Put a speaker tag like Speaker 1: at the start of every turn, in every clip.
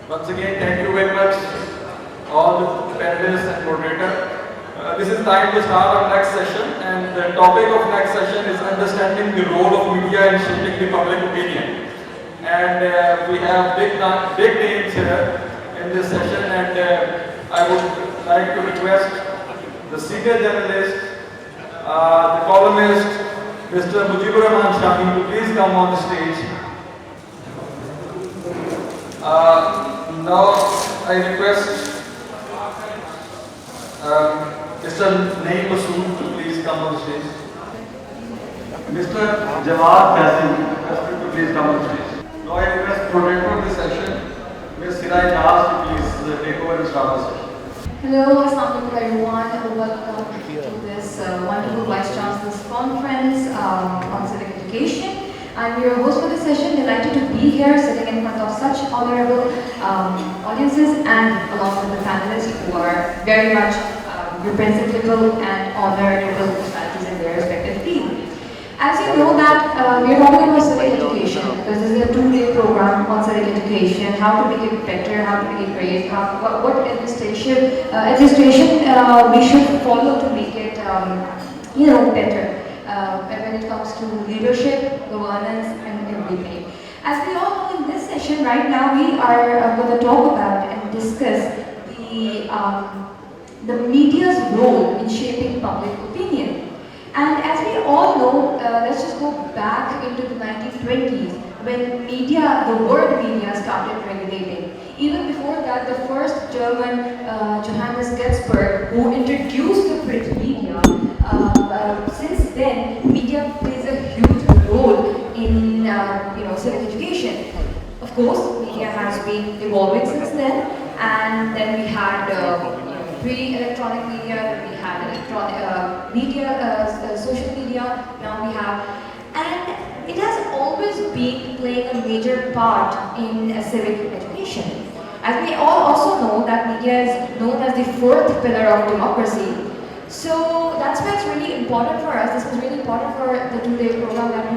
Speaker 1: Once again, thank you very much, all the panelists and moderator. This is time to start our next session, and the topic of next session is understanding the role of media in shaping the public opinion. And we have big names here in this session, and I would like to request the senior journalist, the columnist, Mr. Mujibur Rahman Shami, to please come on the stage. Now I request Mr. Naeem Masood to please come on the stage. Mr. Jawad Qasim to please come on the stage. Now I request moderator of the session, Ms. Sirai Naz, to please take over and start the session.
Speaker 2: Hello, assalamualaikum everyone. Welcome to this wonderful Vice Chancellor's Conference on civic education. I'm your host for this session, delighted to be here sitting in front of such honorable audiences and along with the panelists who are very much representable and honorable personalities in their respective field. As you know that we are talking about civic education because this is a 2-day program on civic education, how to make it better, how to make it great, what administration we should follow to make it better. When it comes to leadership, governance, and everything. As we all know in this session right now, we are going to talk about and discuss the media's role in shaping public opinion. And as we all know, let's just go back into the 1920s when media, the word media started regulating. Even before that, the first German, Johannes Gutenberg, who introduced the print media, since then, media plays a huge role in civic education. Of course, media has been evolving since then, and then we had pre-electronic media, then we had electronic media, social media, now we have, and it has always been playing a major part in civic education. As we all also know that media is known as the 4th pillar of democracy. So that's why it's really important for us, this was really important for the 2-day program that we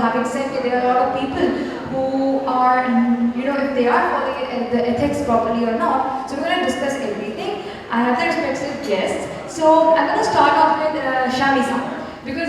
Speaker 2: having said that there are a lot of people who are, if they are following the ethics properly or not, so we're going to discuss everything. I have the respective guests. So I'm going to start off with Shami Saab. Because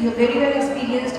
Speaker 2: you're very well experienced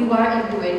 Speaker 2: you are into it.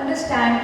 Speaker 2: understand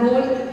Speaker 2: role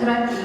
Speaker 2: currently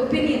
Speaker 2: opinion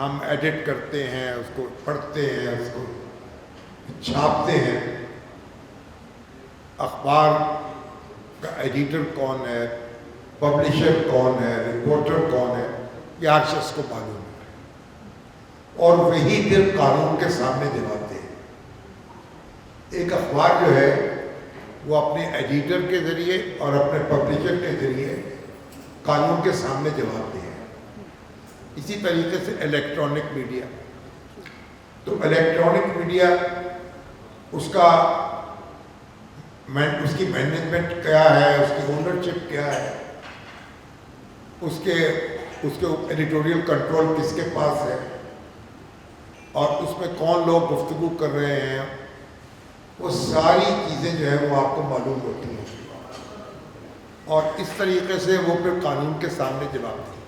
Speaker 3: ہم edit کرتے ہیں، اس کو پڑھتے ہیں، اس کو چھاپتے ہیں. اخبار کا ایڈیٹر کون ہے، پبلشر کون ہے، رپورٹر کون ہے، یہ ہر شخص کو معلوم ہے، اور وہی پھر قانون کے سامنے جواب دے. ایک اخبار جو ہے وہ اپنے ایڈیٹر کے ذریعے اور اپنے پبلشر کے ذریعے قانون کے سامنے جواب دے. اسی طریقے سے الیکٹرانک میڈیا، تو الیکٹرانک میڈیا اس کی مینجمنٹ کیا ہے، اس کی اونرشپ کیا ہے، اس کے ایڈیٹوریل کنٹرول کس کے پاس ہے، اور اس میں کون لوگ گفتگو کر رہے ہیں، وہ ساری چیزیں جو ہیں وہ آپ کو معلوم ہوتی ہیں، اور اس طریقے سے وہ پھر قانون کے سامنے جواب دیں.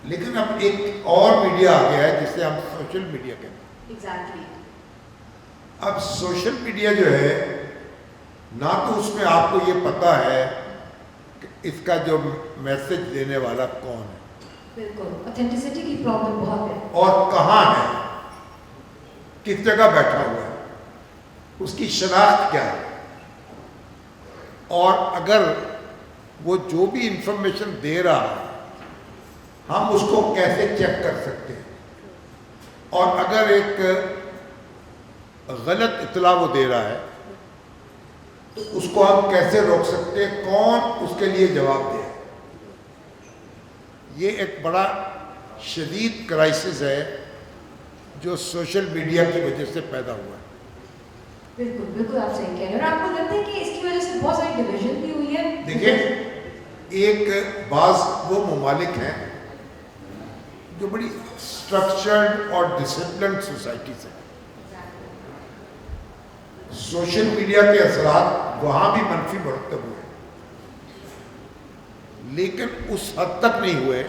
Speaker 3: لیکن اب ایک اور میڈیا آ گیا ہے جسے ہم سوشل میڈیا کہتے ہیں.
Speaker 2: Exactly.
Speaker 3: اب سوشل میڈیا جو ہے، نہ تو اس میں آپ کو یہ پتہ ہے کہ اس کا جو میسج دینے والا کون ہے،
Speaker 2: بالکل اوتھینٹسٹی کی پرابلم بہت ہے،
Speaker 3: اور کہاں ہے، کس جگہ بیٹھا ہوا ہے، اس کی شناخت کیا ہے، اور اگر وہ جو بھی انفارمیشن دے رہا ہے ہم اس کو کیسے چیک کر سکتے ہیں، اور اگر ایک غلط اطلاع وہ دے رہا ہے تو اس کو ہم کیسے روک سکتے ہیں، کون اس کے لیے جواب دے. یہ ایک بڑا شدید کرائسس ہے جو سوشل میڈیا کی وجہ سے پیدا ہوا ہے.
Speaker 2: بالکل بالکل آپ صحیح کہہ رہے ہیں، اور آپ کو لگتا ہے کہ اس کی وجہ سے بہت ساری ڈویژن بھی ہوئی ہے.
Speaker 3: دیکھیں، ایک بعض وہ ممالک ہیں جو بڑی اسٹرکچرڈ اور ڈسپلنڈ سوسائٹیز ہیں، سوشل میڈیا کے اثرات وہاں بھی منفی مرتب ہوئے، لیکن اس حد تک نہیں ہوئے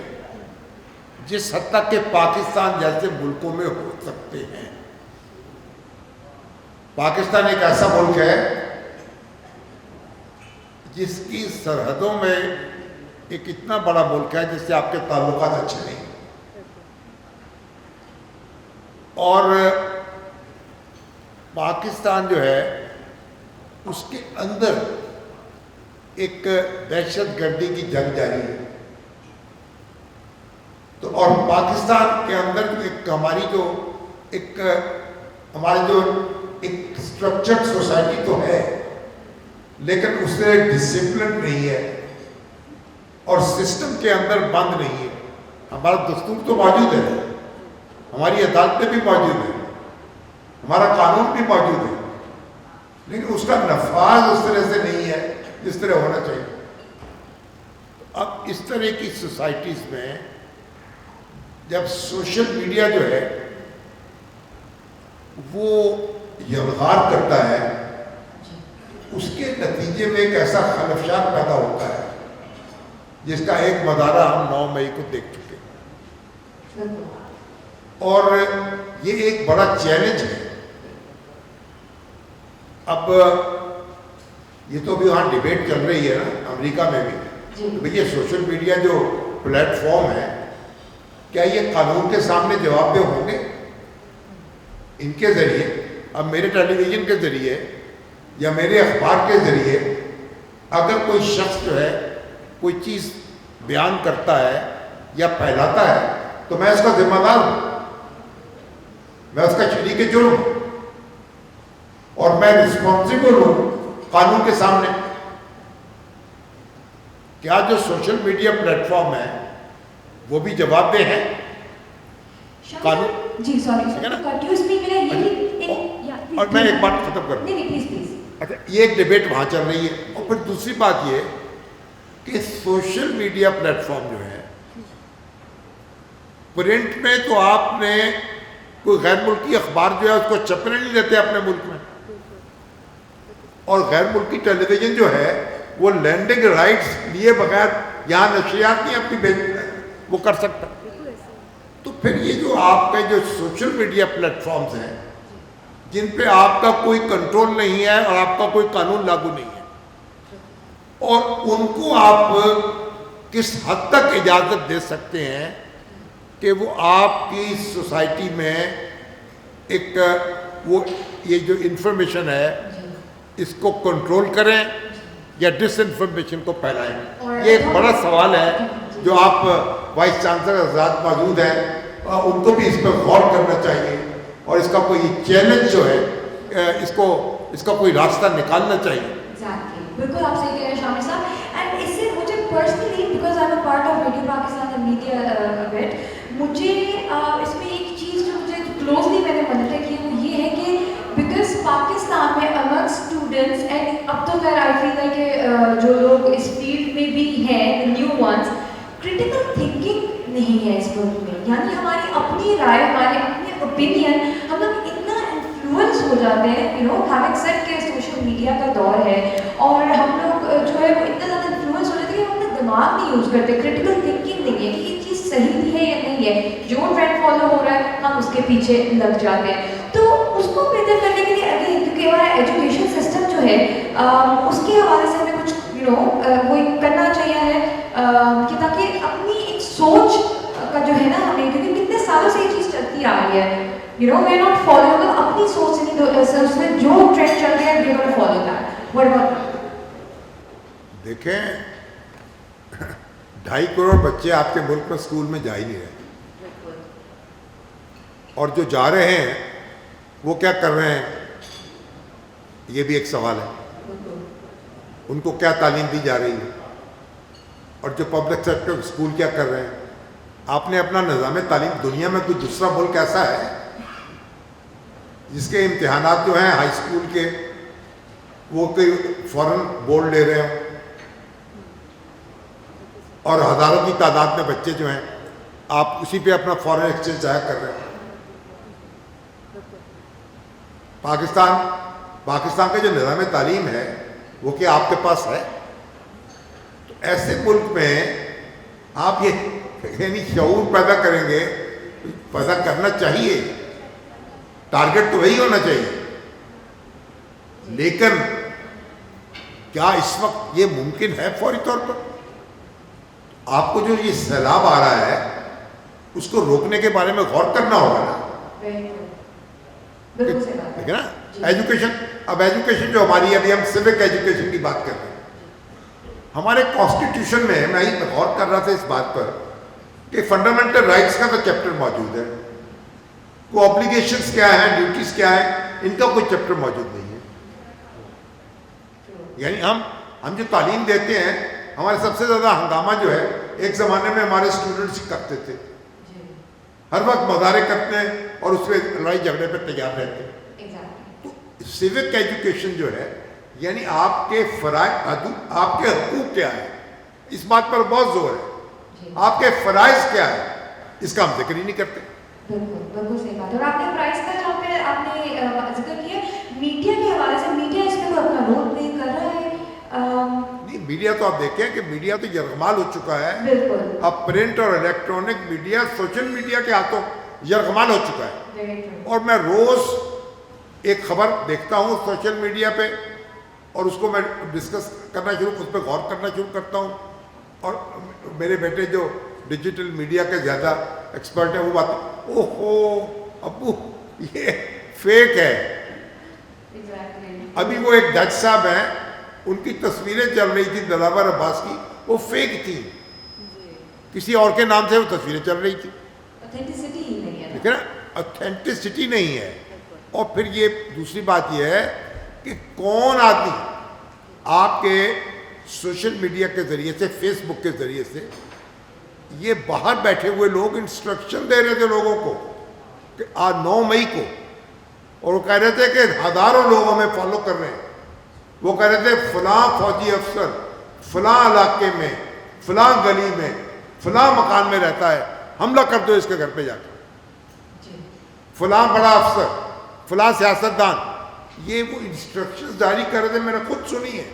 Speaker 3: جس حد تک کہ پاکستان جیسے ملکوں میں ہو سکتے ہیں. پاکستان ایک ایسا ملک ہے جس کی سرحدوں میں ایک اتنا بڑا ملک ہے جس سے آپ کے تعلقات اچھے نہیں، اور پاکستان جو ہے اس کے اندر ایک دہشت گردی کی جنگ جاری ہے. تو اور پاکستان کے اندر ہماری جو ایک اسٹرکچرڈ سوسائٹی تو ہے، لیکن اس سے ڈسپلن نہیں ہے اور سسٹم کے اندر بند نہیں ہے. ہمارا دستور تو موجود ہے، ہماری عدالتیں بھی موجود ہیں، ہمارا قانون بھی موجود ہے، لیکن اس کا نفاذ اس طرح سے نہیں ہے جس طرح ہونا چاہیے. اب اس طرح کی سوسائٹیز میں جب سوشل میڈیا جو ہے وہ یلغار کرتا ہے، اس کے نتیجے میں ایک ایسا خلفشات پیدا ہوتا ہے جس کا ایک مظاہرہ ہم 9 مئی کو دیکھ چکے ہیں، اور یہ ایک بڑا چیلنج ہے. اب یہ تو بھی وہاں ڈیبیٹ چل رہی ہے نا امریکہ میں بھی، یہ سوشل میڈیا جو پلیٹ فارم ہے کیا یہ قانون کے سامنے جواب دہ ہوں گے؟ ان کے ذریعے، اب میرے ٹیلی ویژن کے ذریعے یا میرے اخبار کے ذریعے اگر کوئی شخص جو ہے کوئی چیز بیان کرتا ہے یا پھیلاتا ہے تو میں اس کا ذمہ دار ہوں، میں اس کا شریک جرم ہوں، اور میں رسپانسیبل ہوں قانون کے سامنے. کیا جو سوشل میڈیا پلیٹ فارم ہے وہ بھی جواب دہ ہے قانون؟
Speaker 2: جی سوری،
Speaker 3: اور میں ایک بات ختم کروں.
Speaker 2: نہیں پلیز پلیز.
Speaker 3: اچھا، یہ ایک ڈیبیٹ وہاں چل رہی ہے، اور پھر دوسری بات یہ کہ سوشل میڈیا پلیٹ فارم جو ہے پرنٹ میں تو آپ نے کوئی غیر ملکی اخبار جو ہے اس کو چھپنے نہیں دیتے اپنے ملک میں، اور غیر ملکی ٹیلی ویژن جو ہے وہ لینڈنگ رائٹس لیے بغیر یہاں نشریات نہیں اپنی وہ کر سکتا. تو پھر یہ جو آپ کے جو سوشل میڈیا پلیٹ فارمز ہیں جن پہ آپ کا کوئی کنٹرول نہیں ہے اور آپ کا کوئی قانون لاگو نہیں ہے، اور ان کو آپ کس حد تک اجازت دے سکتے ہیں کہ وہ آپ کی سوسائٹی میں ایک وہ یہ جو انفارمیشن ہے اس کو کنٹرول کریں یا ڈس انفارمیشن کو پھیلائیں. یہ ایک بڑا سوال ہے جو آپ وائس چانسلر حضرات موجود ہیں ان کو بھی اس پر غور کرنا چاہیے اور اس کا کوئی چیلنج جو ہے اس کا کوئی راستہ نکالنا چاہیے.
Speaker 2: بالکل آپ صحیح کہہ رہے ہیں شامل صاحب. اینڈ اس سے مجھے personally because I am a part of radio Pakistan and media beat, مجھے اس میں ایک چیز جو مجھے کلوزلی میں نے مانیٹر کی وہ یہ ہے کہ بیکاز پاکستان میں امنگ اسٹوڈنٹس اینڈ اب تو خیر آئی فیل لائک کہ جو لوگ اس فیلڈ میں بھی ہیں نیو ونس, کریٹیکل تھنکنگ نہیں ہے اس ملک میں. یعنی ہماری اپنی رائے, ہمارے اپنے اوپینین, ہم لوگ اتنا انفلوئنس ہو جاتے ہیں, یو نو ہیونگ سیڈ کہ سوشل میڈیا کا دور ہے اور ہم لوگ جو ہے وہ اتنا زیادہ انفلوئنس ہو جاتے ہیں کہ ہم اپنا دماغ نہیں یوز کرتے, کریٹیکل تھنکنگ نہیں ہے کہ یہ چیز صحیح بھی ہے یا نہیں ہے. جو ٹرینڈ فالو ہو رہا ہے ہم اس کے پیچھے لگ جاتے ہیں. تو اس کو بہتر کرنے کے لیے اگین کیونکہ ہمارا ایجوکیشن سسٹم جو ہے اس کے حوالے سے ہمیں کچھ یو نو وہ کرنا چاہیے ہے کہ تاکہ اپنی ایک سوچ کا جو ہے نا ہمیں, کیونکہ کتنے سالوں سے یہ چیز چلتی آ رہی ہے, you know we are not follow, مطلب اپنی سوچ سے نہیں, اس میں جو ٹرینڈ چل رہا ہے we are follow that. What about
Speaker 3: دیکھیں 2.5 کروڑ بچے آپ کے ملک میں اسکول میں جا ہی نہیں رہے, اور جو جا رہے ہیں وہ کیا کر رہے ہیں یہ بھی ایک سوال ہے. ان کو کیا تعلیم دی جا رہی ہے, اور جو پبلک سیکٹر اسکول کیا کر رہے ہیں. آپ نے اپنا نظام تعلیم, دنیا میں کوئی دوسرا ملک ایسا ہے جس کے امتحانات جو ہیں ہائی اسکول کے وہ کوئی فوراً بورڈ لے رہے ہوں اور ہزاروں کی تعداد میں بچے جو ہیں آپ اسی پہ اپنا فورن ایکسچینج ضائع کر رہے ہیں. پاکستان کا جو نظام تعلیم ہے وہ کیا آپ کے پاس ہے؟ تو ایسے ملک میں آپ یہ یعنی شعور پیدا کریں گے, پیدا کرنا چاہیے, ٹارگٹ تو وہی ہونا چاہیے. لیکن کیا اس وقت یہ ممکن ہے فوری طور پر؟ آپ کو جو یہ سیلاب آ رہا ہے اس کو روکنے کے بارے میں غور کرنا ہوگا نا. ٹھیک ہے نا. ایجوکیشن, اب ایجوکیشن جو ہماری, ابھی ہم سیوک ایجوکیشن کی بات کر رہے ہیں. ہمارے کانسٹیٹیوشن میں میں غور کر رہا تھا اس بات پر کہ فنڈامنٹل رائٹس کا تو چیپٹر موجود ہے, کو obbligations کیا ہیں, ڈیوٹیز کیا ہیں, ان کا کوئی چیپٹر موجود نہیں ہے. یعنی ہم جو تعلیم دیتے ہیں, ہمارے سب سے زیادہ ہنگامہ جو ہے ایک زمانے میں ہمارے اسٹوڈنٹس ہی کرتے تھے, ہر وقت مظاہرے کرتے ہیں اور اس پہ لڑائی جھگڑے پہ تیار رہتے ہیں. تو سیوک ایجوکیشن جو ہے یعنی آپ کے فرائض, آپ کے حقوق کیا ہے, اس بات پر بہت زور ہے. آپ کے فرائض کیا ہے, اس کا ہم ذکر ہی نہیں کرتے.
Speaker 2: بالکل صحیح بات ہے. اور آپ نے پرائز کا جہاں پہ آپ نے ذکر کیا میڈیا کے حوالے سے, میڈیا اس میں اپنا رول پلے کر رہا ہے.
Speaker 3: نہیں, میڈیا تو آپ دیکھیں کہ میڈیا تو یرغمال ہو چکا ہے.
Speaker 2: بالکل.
Speaker 3: اب پرنٹ اور الیکٹرانک میڈیا سوشل میڈیا کے ہاتھوں یرغمال ہو چکا ہے. اور میں روز ایک خبر دیکھتا ہوں سوشل میڈیا پہ اور اس کو میں ڈسکس کرنا اس پہ غور کرنا شروع کرتا ہوں. اور میرے بیٹے جو ڈیجیٹل میڈیا کے زیادہ ایکسپرٹ ہیں وہ بات, اوہو ابو یہ فیک ہے. ابھی وہ ایک جج صاحب ہیں, ان کی تصویریں چل رہی تھی دلاور عباس کی, وہ فیک تھی, کسی اور کے نام سے وہ تصویریں چل رہی تھی. ٹھیک ہے نا, اتھینٹسٹی نہیں ہے. اور پھر یہ دوسری بات یہ ہے کہ کون آدمی آپ کے سوشل میڈیا کے ذریعے سے, فیس بک کے ذریعے سے, یہ باہر بیٹھے ہوئے لوگ انسٹرکشن دے رہے تھے لوگوں کو کہ آج 9 مئی کو, اور وہ کہہ رہے تھے کہ ہزاروں لوگ ہمیں فالو کر رہے ہیں. وہ کہہ رہے تھے فلاں فوجی افسر فلاں علاقے میں, فلاں گلی میں, فلاں مکان میں رہتا ہے, حملہ کر دو اس کے گھر پہ جا کے. فلاں بڑا افسر, فلاں سیاستدان, یہ وہ انسٹرکشنز جاری کر رہے تھے, میں نے خود سنی ہے.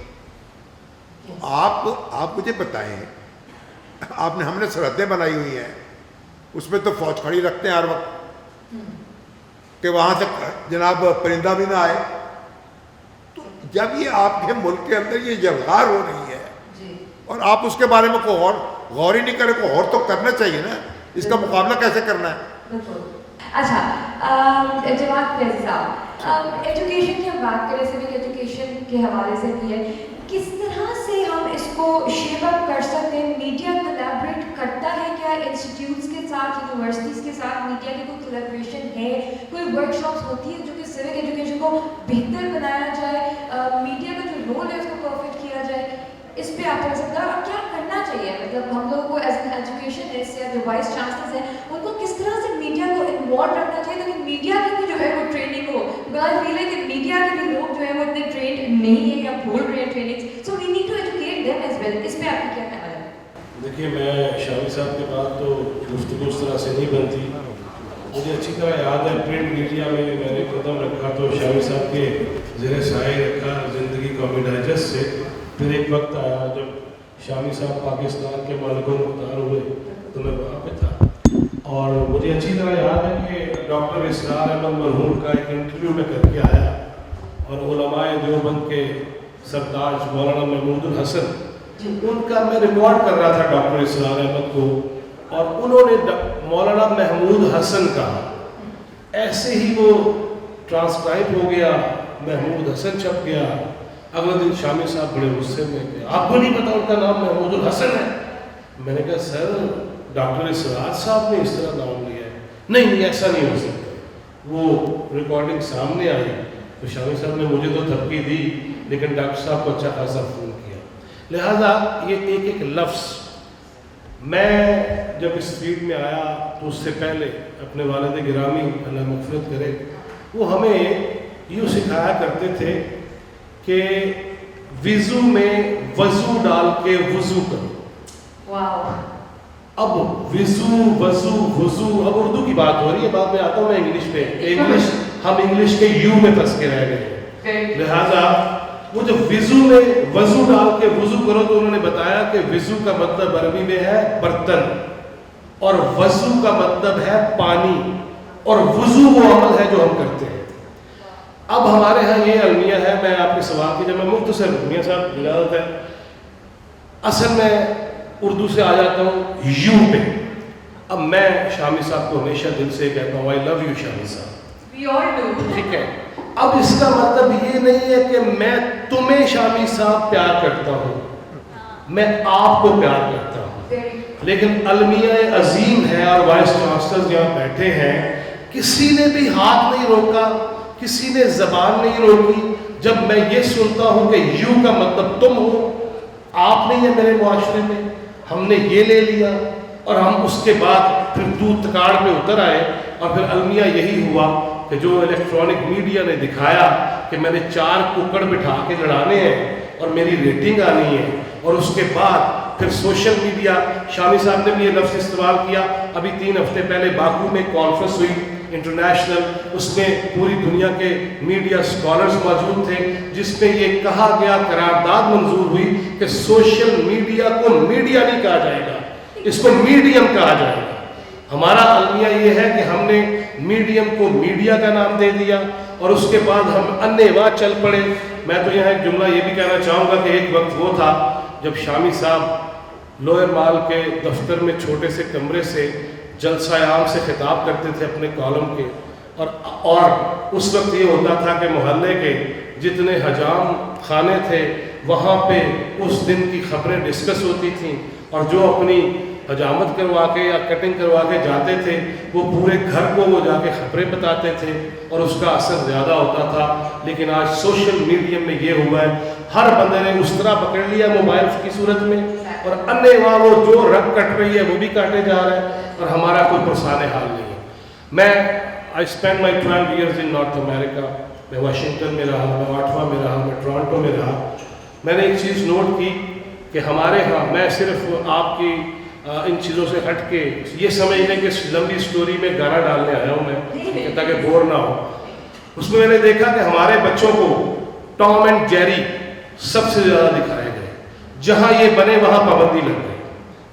Speaker 3: آپ مجھے بتائیں, ہم نے سرحدیں بنائی ہوئی ہیں, اس پہ تو فوج کھڑی رکھتے ہیں ہر وقت کہ وہاں سے جناب پرندہ بھی نہ آئے. تو جب یہ آپ کے ملک کے اندر یہ جلغار ہو رہی ہے اور آپ اس کے بارے میں کوئی غور ہی نہیں کریں, کوئی اور تو کرنا چاہیے نا. اس کا مقابلہ کیسے کرنا ہے؟
Speaker 2: بالکل. اچھا جماعت فیض صاحب, ایجوکیشن کی ہم بات کریں, سوک ایجوکیشن کے حوالے سے بھی ہے, کس طرح سے ہم اس کو شیپ اپ کر سکتے ہیں؟ میڈیا کولیبریٹ کرتا ہے کیا انسٹیٹیوٹس کے ساتھ, یونیورسٹیز کے ساتھ میڈیا کی کوئی کولیبریشن ہے, کوئی ورک شاپس ہوتی ہے جو کہ سوک ایجوکیشن کو بہتر بنایا جائے, میڈیا کا جو رول ہے اس کو پرفیکٹ کیا جائے؟ اس پہ آپ کہہ سکتے ہیں اور کیا کرنا چاہیے, مطلب ہم لوگوں کو ایز این ایجوکیشنسٹ یا جو وائس چانسلرز ہیں ان کو کس طرح سے میڈیا کو انوالو رکھنا چاہیے تاکہ میڈیا کی بھی جو ہے وہ ٹریننگ ہو؟ بیکاز فیل ہے کہ میڈیا کے بھی لوگ جو ہے وہ اتنے ٹرینڈ نہیں ہیں یا بھول رہے ہیں training, so we need to educate them as well. اس پہ آپ کا کیا خیال ہے؟
Speaker 4: دیکھیے, میں شامی صاحب کے بعد تو گفتگو اس طرح سے نہیں بنتی. مجھے اچھی طرح یاد ہے پرنٹ میڈیا میں نے قدم رکھا تو شامی صاحب کے زیر سایہ رکھا زندگی کامی ڈائجسٹ سے. پھر ایک وقت آیا جب شامی صاحب پاکستان کے مالک و مختار ہوئے تو میں وہاں پہ تھا, اور مجھے اچھی طرح یاد ہے کہ ڈاکٹر اسرار احمد مرحوم کا ایک انٹرویو میں کر کے آیا, اور علماء دیوبند کے سرتاج مولانا محمود الحسن, ان کا میں ریکارڈ کر رہا تھا ڈاکٹر اسرار احمد کو, اور انہوں نے مولانا محمود حسن کہا, ایسے ہی وہ ٹرانسکرائب ہو گیا, محمود حسن چھپ گیا. اگلے دن شامی صاحب بڑے غصے میں کہ آپ کو نہیں پتا ان کا نام محمود الحسن ہے؟ میں نے کہا سر ڈاکٹر اسرار صاحب نے اس طرح نام لیا ہے. نہیں ایسا نہیں ہو سکتا. وہ ریکارڈنگ سامنے آئی تو شامی صاحب نے مجھے تو دھمکی دی, لیکن ڈاکٹر صاحب کو اچھا خاصا فون کیا. لہٰذا یہ ایک ایک لفظ, میں جب اس فیلڈ میں آیا تو اس سے پہلے اپنے والد گرامی اللہ مغفرت کرے, وہ ہمیں یوں سکھایا کرتے تھے کہ وضو میں وضو ڈال کے وضو کرو.
Speaker 2: واو.
Speaker 4: اب وضو اب اردو کی بات ہو رہی ہے, بعد میں آتا ہوں میں انگلش پہ. ہم انگلش کے یو میں پھنس کے رہ گئے. لہٰذا وہ جو وضو میں وضو ڈال کے وضو کرو, تو انہوں نے بتایا کہ وضو کا مطلب عربی میں ہے برتن, اور وضو کا مطلب ہے پانی, اور وضو وہ عمل ہے جو ہم کرتے ہیں. اب ہمارے ہاں یہ المیہ ہے, میں آپ کے سوال کی جب میں مختصر میاں صاحب اجازت ہے, اصل میں اردو سے آ جاتا ہوں یو پہ. اب میں شامی صاحب کو ہمیشہ دل سے کہتا ہوں آئی لو یو شامی صاحب.
Speaker 2: We all do.
Speaker 4: ٹھیک ہے. اب اس کا مطلب یہ نہیں ہے کہ میں تمہیں شامی صاحب پیار کرتا ہوں, میں آپ کو پیار کرتا ہوں. لیکن المیہ عظیم ہے اور وائس چانسلر یہاں بیٹھے ہیں, کسی نے بھی ہاتھ نہیں روکا, کسی نے زبان نہیں روکی جب میں یہ سنتا ہوں کہ یو کا مطلب تم ہو, آپ نہیں ہے میرے معاشرے میں, ہم نے یہ لے لیا, اور ہم اس کے بعد پھر دودھ تکاڑ پہ اتر آئے. اور پھر المیہ یہی ہوا کہ جو الیکٹرانک میڈیا نے دکھایا کہ میں نے 4 ککڑ بٹھا کے لڑانے ہیں اور میری ریٹنگ آنی ہے, اور اس کے بعد پھر سوشل میڈیا, شامی صاحب نے بھی یہ لفظ استعمال کیا. ابھی 3 ہفتے پہلے باکو میں کانفرنس ہوئی انٹرنیشنل, اس میں پوری دنیا کے میڈیا اسکالرز موجود تھے, جس میں یہ کہا گیا, قرارداد منظور ہوئی کہ سوشل میڈیا کو میڈیا نہیں کہا جائے گا, اس کو میڈیم کہا جائے گا. ہمارا المیہ یہ ہے کہ ہم نے میڈیم کو میڈیا کا نام دے دیا, اور اس کے بعد ہم انیواہ چل پڑے. میں تو یہاں ایک جملہ یہ بھی کہنا چاہوں گا کہ ایک وقت وہ تھا جب شامی صاحب لوئر مال کے دفتر میں چھوٹے سے کمرے سے جلسہ عام سے خطاب کرتے تھے اپنے کالم کے, اور اس وقت یہ ہوتا تھا کہ محلے کے جتنے حجام خانے تھے وہاں پہ اس دن کی خبریں ڈسکس ہوتی تھیں, اور جو اپنی حجامت کروا کے یا کٹنگ کروا کے جاتے تھے وہ پورے گھر کو وہ جا کے خبریں بتاتے تھے, اور اس کا اثر زیادہ ہوتا تھا. لیکن آج سوشل میڈیا میں یہ ہوا ہے, ہر بندے نے اس طرح پکڑ لیا موبائل کی صورت میں, اور انیواہ وہ جو رگ کٹ رہی ہے وہ بھی کاٹے جا رہا ہے, اور ہمارا کوئی پرسان حال نہیں ہے. میں I spend my 12 years in North America. میں واشنگٹن میں رہا, میں واٹوا میں رہا, میں ٹورانٹو میں رہا. میں نے ایک چیز نوٹ کی کہ ہمارے ہاں, میں صرف آپ کی ان چیزوں سے ہٹ کے یہ سمجھ لیں کہ لمبی سٹوری میں گانا ڈالنے آیا ہوں میں تاکہ بور نہ ہو. اس میں نے دیکھا کہ ہمارے بچوں کو ٹام اینڈ جیری سب سے زیادہ دکھائے گئے. جہاں یہ بنے وہاں پابندی لگ گئی,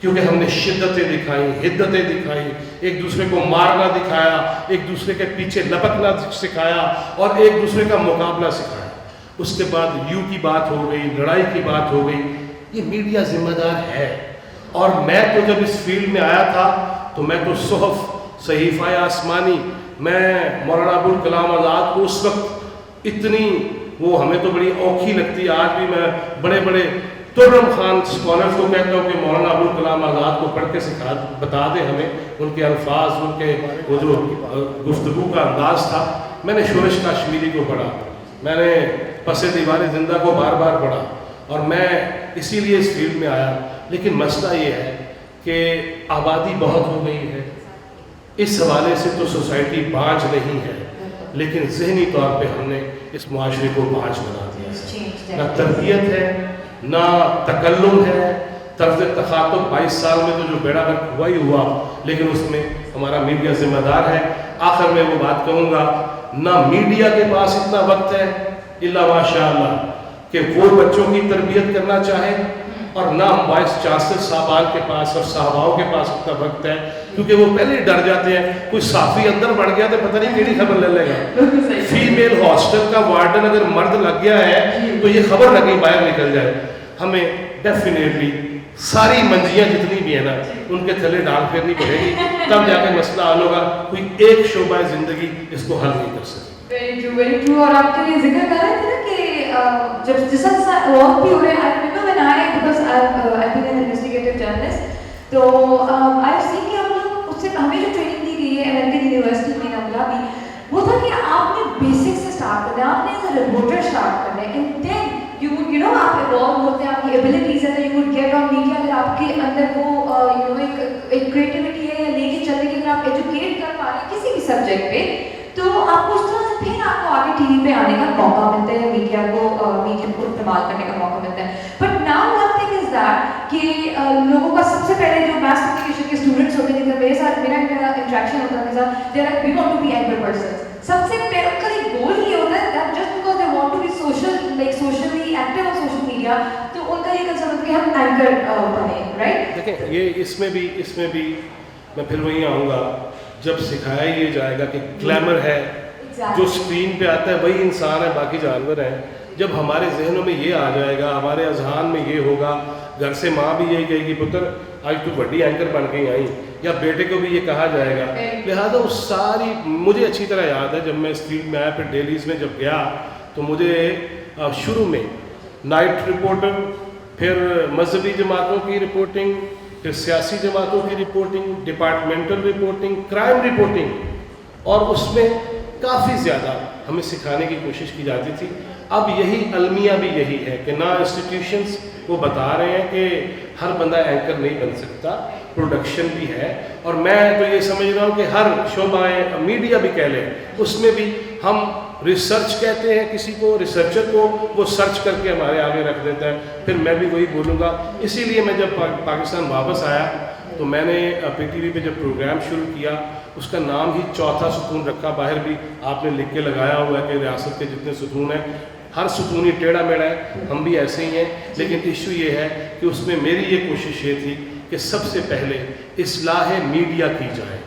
Speaker 4: کیونکہ ہم نے شدتیں دکھائیں, حدتیں دکھائیں, ایک دوسرے کو مارنا دکھایا, ایک دوسرے کے پیچھے لپکنا سکھایا, اور ایک دوسرے کا مقابلہ سکھایا. اس کے بعد یو کی بات ہو گئی, لڑائی کی بات ہو گئی. یہ میڈیا ذمہ دار ہے. اور میں تو جب اس فیلڈ میں آیا تھا تو میں تو صحف صحیفہ آسمانی، میں مولانا ابوالکلام آزاد کو اس وقت اتنی وہ ہمیں تو بڑی اوکھی لگتی ہے، آج بھی میں بڑے بڑے ترم خان اسکالرز کو کہتا ہوں کہ مولانا ابوالکلام آزاد کو پڑھ کے بتا دیں ہمیں ان کے الفاظ، ان کے وہ جو گفتگو کا انداز تھا. میں نے شورش کاشمیری کو پڑھا، میں نے پس دیوار زندہ کو بار بار پڑھا، اور میں اسی لیے اس فیلڈ میں آیا. لیکن مسئلہ یہ ہے کہ آبادی بہت ہو گئی ہے، اس حوالے سے تو سوسائٹی بانجھ نہیں ہے، لیکن ذہنی طور پہ ہم نے اس معاشرے کو بانجھ بنا دیا ہے. نہ تربیت ہے، نہ تکلم ہے، طرز تخاطب 22 سال میں تو جو بیڑا غرق ہوا ہی ہوا، لیکن اس میں ہمارا میڈیا ذمہ دار ہے. آخر میں وہ بات کہوں گا، نہ میڈیا کے پاس اتنا وقت ہے الا ماشاء اللہ کہ وہ بچوں کی تربیت کرنا چاہے، اور نہ وائس چانسلر صاحبان کے پاس اور صحاباؤں کے پاس اتنا وقت ہے، کیونکہ وہ پہلے ہی ڈر جاتے ہیں. کوئی صحافی اندر بڑھ گیا تو پتہ نہیں کیڑی خبر لے لے گا. فیمیل ہاسٹل کا وارڈن اگر مرد لگ گیا ہے تو یہ خبر نہ کہیں باہر نکل جائے. ہمیں ڈیفینیٹلی ساری منجیاں جتنی بھی ہیں نا ان کے تھلے ڈال پھیرنی پڑے گی، تب جا کے مسئلہ حل ہوگا. کوئی ایک شعبہ زندگی اس کو حل نہیں کر سکتی.
Speaker 2: Very true, very true. اور آپ کے لیے ذکر کر رہے تھے نا کہ جب جس وقت بھی ہو رہے ہیں، because I've been an investigative journalist, تو I've seen کہ ہم لوگ اس سے ہمیں جو ٹریننگ دی گئی ہے امریکن یونیورسٹی میں ابو ظہبی، وہ تھا کہ آپ نے بیسک سے اسٹارٹ کرنا ہے، آپ نے ایز اے رپورٹر اسٹارٹ کرنا ہے، and then you would you know آپ ایوالو ہوتے ہیں، آپ کی ایبلٹیز ہے، you would get on media. اگر آپ کے اندر وہ یو نو ایک کریٹیوٹی ہے یا لے کے چلنے کی، اگر آپ ایجوکیٹ کر پا رہے ہیں کسی بھی سبجیکٹ پہ، تو آپ کو اس طرح سے پھر آپ کو آگے ٹی وی پہ آنے کا موقع ملتا ہے، میڈیا کو استعمال کرنے کا موقع ملتا ہے. But now one thing is that کہ لوگوں کا سب سے پہلے جو میس کمیونیکیشن کے اسٹوڈنٹس ہوتے ہیں، جب میرے ساتھ میرا انٹریکشن ہوتا ہے میرے ساتھ، they are we want to be anchor persons. سب سے پہلے ان کا ایک گول یہ ہوتا ہے that just because they want to be socially active on social media, تو ان کا یہ کنسرن ہوتا ہے کہ ہم اینکر بنیں، رائٹ؟
Speaker 4: دیکھیں یہ اس میں بھی میں پھر وہیں آؤں گا، جب سکھایا یہ جائے گا کہ گلیمر ہے، جو اسکرین پہ آتا ہے وہی انسان ہے، باقی جانور ہیں. جب ہمارے ذہنوں میں یہ آ جائے گا، ہمارے اذہان میں یہ ہوگا، گھر سے ماں بھی یہی کہے گی پتر آج تو بڑی اینکر بن کے آئی، یا بیٹے کو بھی یہ کہا جائے گا. لہٰذا وہ ساری مجھے اچھی طرح یاد ہے، جب میں اس فیلڈ میں آیا پھر ڈیلیز میں جب گیا تو مجھے شروع میں نائٹ رپورٹر، پھر مذہبی جماعتوں کی رپورٹنگ، پھر سیاسی جماعتوں کی reporting, departmental reporting, crime reporting, اور اس میں کافی زیادہ ہمیں سکھانے کی کوشش کی جاتی تھی. اب یہی المیہ بھی یہی ہے کہ نہ انسٹیٹیوشنز وہ بتا رہے ہیں کہ ہر بندہ اینکر نہیں بن سکتا، پروڈکشن بھی ہے. اور میں تو یہ سمجھ رہا ہوں کہ ہر شعبہ میڈیا بھی کہہ لیں، اس میں بھی ہم ریسرچ کہتے ہیں کسی کو، ریسرچر کو وہ سرچ کر کے ہمارے آگے رکھ دیتا ہے، پھر میں بھی وہی بولوں گا. اسی لیے میں جب پاکستان واپس آیا تو میں نے پی ٹی وی پہ جب پروگرام شروع کیا، اس کا نام ہی چوتھا ستون رکھا. باہر بھی آپ نے لکھ کے لگایا ہوا ہے کہ ریاست کے جتنے ستون ہیں ہر ستون ہی ٹیڑھا میڑھا ہے، ہم بھی ایسے ہی ہیں. لیکن ایشو یہ ہے کہ اس میں میری یہ کوشش یہ تھی کہ سب سے پہلے اصلاح میڈیا کی جائے.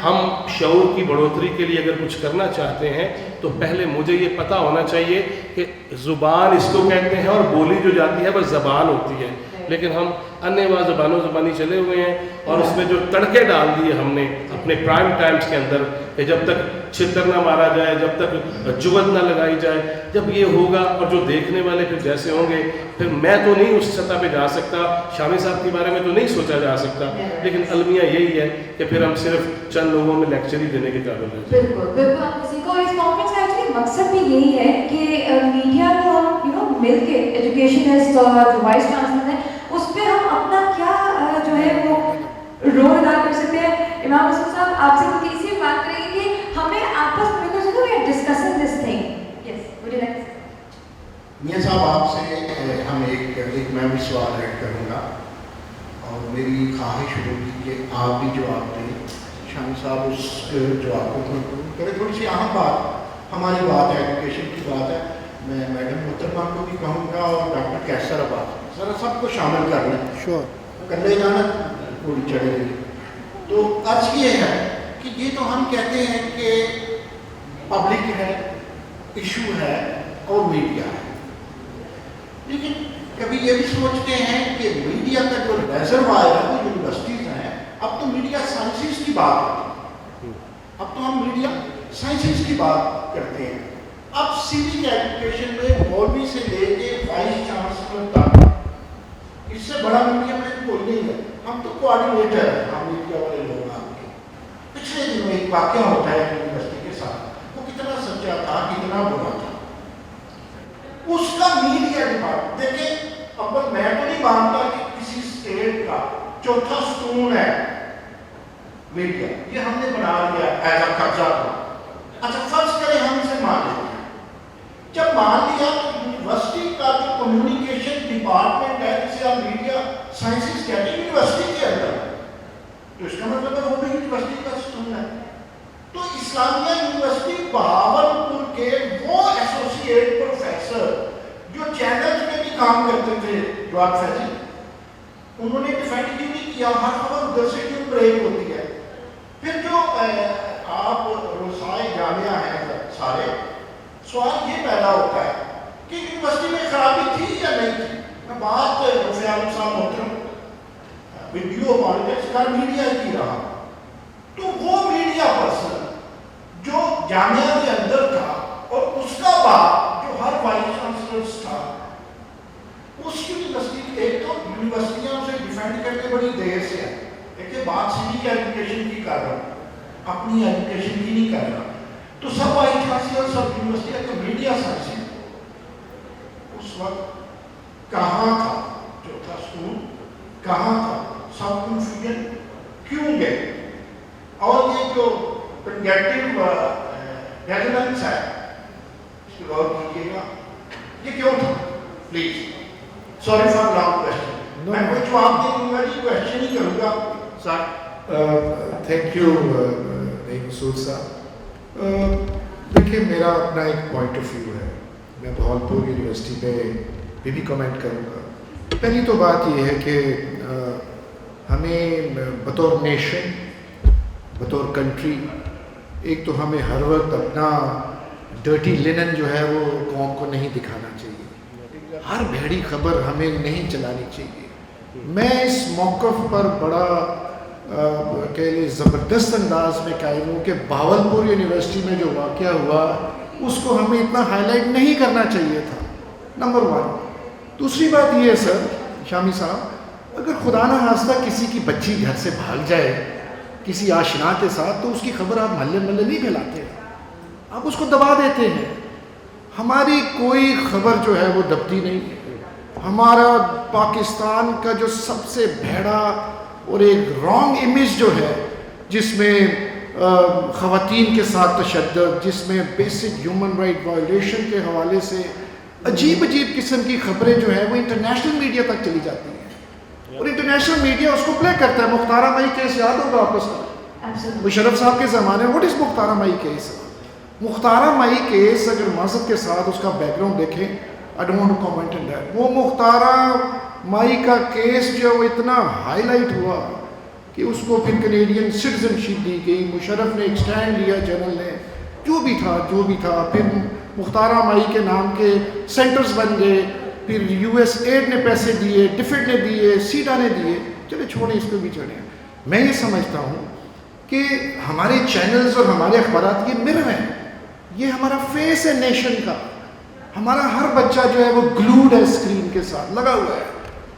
Speaker 4: ہم شعور کی بڑھوتری کے لیے اگر کچھ کرنا چاہتے ہیں تو پہلے مجھے یہ پتہ ہونا چاہیے کہ زبان اس کو کہتے ہیں اور بولی جو جاتی ہے وہ زبان ہوتی ہے. لیکن ہم انواع زبانی چلے ہوئے ہیں، اور اس میں جو تڑکے ڈال دیے ہم نے اپنے پرائم ٹائمز کے اندر کہ جب تک چھتر نہ مارا جائے، جب تک جگت نہ لگائی جائے، جب یہ ہوگا اور جو دیکھنے والے پھر جیسے ہوں گے، پھر میں تو نہیں اس سطح پہ جا سکتا، شامی صاحب کے بارے میں تو نہیں سوچا جا سکتا، لیکن المیہ یہی ہے کہ پھر ہم صرف چند لوگوں میں لیکچر ہی دینے کے قابل ہیں.
Speaker 2: بالکل بالکل آپ نے سیکھا. اور اس کانفرنس کا ایکچولی مقصد بھی یہی ہے کہ میڈیا کو ہم مل کے ایجوکیشنسٹ اور جو وائس چانسلر ہیں اس پہ ہم اپنا کیا جو ہے وہ رول ادا کر سکتے ہیں. امام حسن صاحب آپ سے کچھ اسی بات کریں گے کہ ہمیں آپس میں we are discussing this thing. Yes would you like
Speaker 5: میاں صاحب آپ سے ہم ایک میں بھی سوال ایڈ کروں گا، اور میری خواہش ہوگی کہ آپ بھی جواب دیں. شامی صاحب اس جواب کو کنکلوڈ کریں. تھوڑی سی اہم بات ہماری بات ہے، ایجوکیشن کی بات ہے. میں میڈم محترمہ کو بھی کہوں گا اور ڈاکٹر کیسر آباد ذرا سب کو شامل کر لیں. شور کر لے جانا تھوڑی چڑھے گی. تو عرض یہ ہے کہ یہ تو ہم کہتے ہیں کہ پبلک ہے، ایشو ہے اور میڈیا ہے، لیکن کبھی یہ بھی سوچتے ہیں کہ میڈیا کا جو ریزروائر ہے وہ یونیورسٹیز ہیں. اب تو میڈیا سائنسی بات ہوتی ہے. اب تو ہم میڈیا سائنسز کی بات کرتے ہیں. اب سیوک ایجوکیشن میں مولوی سے لے کے وائس چانسلر تک اس سے بڑا میڈیا میں کوئی نہیں ہے. ہم تو کوآرڈینیٹر ہیں, ہم میڈیا والے لوگ آپ کے. پچھلے دنوں ایک واقعہ ہوتا ہے یونیورسٹی کے ساتھ, وہ کتنا سچا تھا کتنا برا تھا. اس کا میڈیا ڈپارٹمنٹ دیکھیں, اب میں تو نہیں مانتا کہ کسی اسٹیٹ کا چوتھا ستون ہے میڈیا, یہ ہم نے بنا لیا ایز اے قبضہ کو. اچھا فرض کریں ہم اسے مان لیتے ہیں. جب مان لیا تو یونیورسٹی کا جو کمیونیکیشن ڈپارٹمنٹ ہے جسے آپ میڈیا سائنسز کہتے ہیں یونیورسٹی کے اندر, تو اس کا مطلب ہے وہ بھی یونیورسٹی کا ستون ہے. تو اسلامیہ یونیورسٹی بہاولپور کے وہ ایسوسیٹ پروفیسر جو چینلز میں بھی کام کرتے تھے, جواد فیضی, انہوں نے ڈیفینڈ کیوں نہیں کیا؟ ہر خبر ادھر سے کیوں بریک ہوتی ہے؟ پھر جو آپ رسائے جامعہ ہیں سارے, سوال یہ پیدا ہوتا ہے کہ یونیورسٹی میں خرابی تھی یا نہیں تھی. میں بات رفیع عالم صاحب محترم ویڈیو پالیٹکس کا میڈیا کی رہا, تو وہ میڈیا پرسن جو جامعہ کے اندر تھا اور اس کا باپ جو ہر وائس چانسلر تھا, اس یونیورسٹی ایک تو یونیورسٹیاں اسے ڈیفینڈ کرنے بڑی دیر سے ہے. دیکھیں بات سیوک ایجوکیشن کی کر رہا ہوں, اپنی ایجوکیشن کی نہیں کر رہا. تو سب وائس چانسلر سب یونیورسٹی کا میڈیا سائنس اس وقت کہاں تھا؟ چوتھا ستون کہاں تھا؟ سب کنفیوژن کیوں گئے؟ اور یہ جو کنجکٹیو ریزوننس ہے, اس کو غور کیجیے گا, یہ کیوں تھا؟ Please sorry for long question, میں کوئی جواب دینے والی کوشچن ہی کروں گا سر.
Speaker 6: تھینک یو مسعود صاحب. دیکھیے میرا اپنا ایک پوائنٹ آف ویو ہے, میں بہاولپور یونیورسٹی پہ بھی کمنٹ کروں گا. پہلی تو بات یہ ہے کہ ہمیں بطور نیشن, بطور کنٹری, ایک تو ہمیں ہر وقت اپنا ڈرٹی لینن جو ہے وہ قوم کو نہیں دکھانا چاہیے, ہر بھیڑی خبر ہمیں نہیں چلانی چاہیے. میں اس موقف پر بڑا کہ زبردست انداز میں قائم ہوں کہ بہاولپور یونیورسٹی میں جو واقعہ ہوا اس کو ہمیں اتنا ہائی لائٹ نہیں کرنا چاہیے تھا, نمبر 1. دوسری بات یہ ہے سر شامی صاحب, اگر خدا نہ خواستہ کسی کی بچی گھر سے بھاگ جائے کسی آشنا کے ساتھ, تو اس کی خبر آپ محلے نہیں پھیلاتے, آپ اس کو دبا دیتے ہیں. ہماری کوئی خبر جو ہے وہ دبتی نہیں. ہمارا پاکستان کا جو سب سے بھیڑا اور ایک رانگ امیج جو ہے, جس میں خواتین کے ساتھ تشدد, جس میں بیسک ہیومن رائٹ وائلیشن کے حوالے سے عجیب قسم کی خبریں جو ہیں وہ انٹرنیشنل میڈیا تک چلی جاتی ہیں, اور انٹرنیشنل میڈیا اس کو پلے کرتا ہے. مختارہ مائی کیس یاد ہوگا آپ کو, مشرف صاحب کے زمانے میں. What is Mukhtara Mai case? Mukhtara Mai case اگر معذرت کے ساتھ اس کا بیک گراؤنڈ دیکھیں, I don't want to comment in that, وہ مختارہ مائی کا کیس جو وہ اتنا ہائی لائٹ ہوا کہ اس کو پھر کینیڈین سٹیزن شپ دی گئی. مشرف نے ایک اسٹینڈ لیا, جنرل نے, جو بھی تھا. پھر مختارہ مائی کے نام کے سینٹرز بن گئے, پھر یو ایس ایڈ نے پیسے دیے, ڈفیڈ نے دیے, سیڈا نے دیے. چلے چھوڑیں, اس پہ بھی چڑھیں. میں یہ سمجھتا ہوں کہ ہمارے چینلز اور ہمارے اخبارات یہ مرر ہیں, یہ ہمارا فیس ہے نیشن کا. ہمارا ہر بچہ جو ہے وہ گلوڈ ہے اسکرین کے ساتھ لگا ہوا ہے,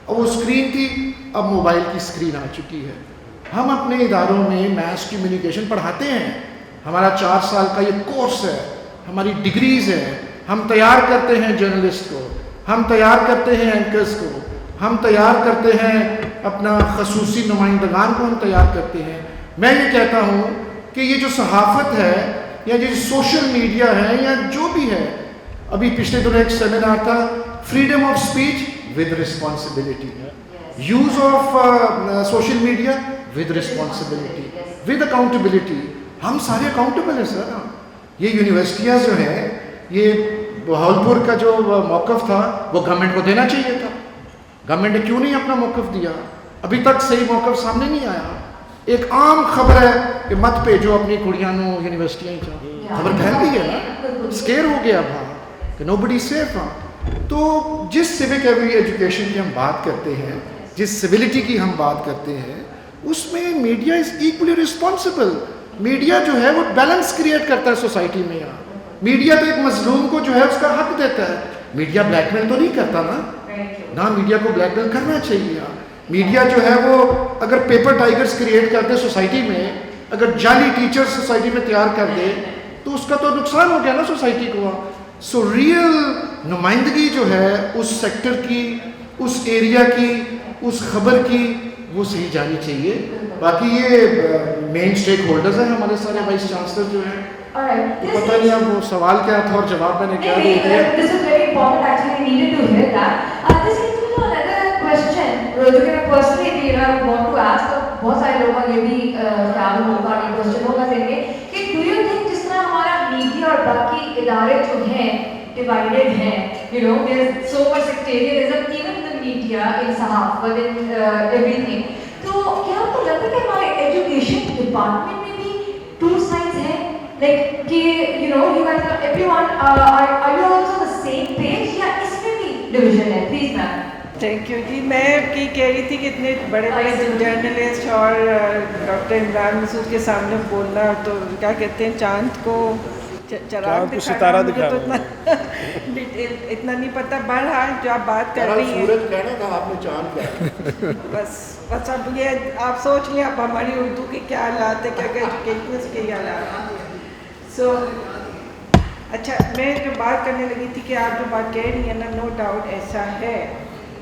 Speaker 6: اور وہ اسکرین تھی اب موبائل کی اسکرین آ چکی ہے. ہم اپنے اداروں میں میس کمیونیکیشن پڑھاتے ہیں, ہمارا 4 سال کا یہ کورس ہے, ہماری ڈگریز ہیں. ہم تیار کرتے ہیں جرنلسٹ کو, ہم تیار کرتے ہیں اینکرز کو, ہم تیار کرتے ہیں اپنا خصوصی نمائندگان کو, ہم تیار کرتے ہیں. میں یہ کہتا ہوں کہ یہ جو صحافت ہے یا جو سوشل میڈیا ہے یا جو بھی ہے, ابھی پچھلے دنوں ایک سیمینار تھا, freedom of speech with responsibility, use of social media with responsibility, with accountability. ہم سارے اکاؤنٹیبل ہیں سر. یہ یونیورسٹیاں جو ہیں, یہ بہاولپور کا جو موقف تھا وہ گورنمنٹ کو دینا چاہیے تھا. گورنمنٹ نے کیوں نہیں اپنا موقف دیا؟ ابھی تک صحیح موقف سامنے نہیں آیا. ایک عام خبر ہے کہ مت بھیجو اپنی کڑیاں نو یونیورسٹیاں, خبر پھیل گئی ہے نا, اسکیئر ہو گیا وہاں کہ نو بڈی سیف. تو جس سیوک ایجوکیشن کی ہم بات کرتے ہیں, جس سویلٹی کی ہم بات کرتے ہیں, اس میں media is equally responsible. Media جو ہے وہ بیلنس کریٹ کرتا ہے سوسائٹی میں. یہاں میڈیا تو ایک مظلوم کو جو ہے اس کا حق دیتا ہے. میڈیا بلیک میل تو نہیں کرتا نا میڈیا کو بلیک میل کرنا چاہیے. میڈیا جو ہے وہ اگر پیپر ٹائگرز کریٹ کر دے سوسائٹی میں, اگر جعلی ٹیچر سوسائٹی میں تیار کر دے تو اس کا تو نقصان ہو گیا نا سوسائٹی کو. سو ریئل نمائندگی جو ہے اس سیکٹر کی, اس ایریا کی, اس خبر کی, وہ صحیح جانی چاہیے. باقی یہ مین اسٹیک ہولڈرز ہیں ہمارے سارے وائس چانسلر جو ہیں. تو پتہ نہیں اب وہ سوال کیا تھا اور جواب میں نے کیا دے دیا.
Speaker 2: This is very important. Actually, we needed to hear that. This leads me to another question. جو کہ میں personally want to ask. بہت سارے لوگوں کا یہ بھی خیال ہوگا, یہ کوشچن ہوگا ذہن میں کہ do you think جس طرح ہمارا میڈیا اور باقی ادارے جو ہیں divided ہیں, there's so much sectarianism even in the media, in صحافت, in everything. تو کیا آپ کو لگتا ہے کہ ہمارے ایجوکیشن ڈپارٹمنٹ میں بھی two sides ہیں, like کہ you guys are everyone are you also on the same page یا اس میں بھی ڈویژن ہے؟ Please ma'am.
Speaker 7: تھینک یو جی. میں کہہ رہی تھی کہ اتنے بڑے بڑے جرنلسٹ اور ڈاکٹر عمران مسعود کے سامنے بولنا, تو کیا کہتے ہیں, چاند کو چراغ ستارہ دکھانا, اتنا نہیں پتہ. بہرحال جو آپ بات کر رہی ہیں,
Speaker 5: سورج کہنا تھا آپ نے چاند کا.
Speaker 7: بس اب یہ آپ سوچ لیں اب ہماری اردو کے کیا حالات ہے, کیا ایجوکیشن کے کیا حالات ہیں. سو اچھا, میں جو بات کرنے لگی تھی کہ آپ جو بات کہہ رہی ہیں نا, نو ڈاؤٹ ایسا ہے.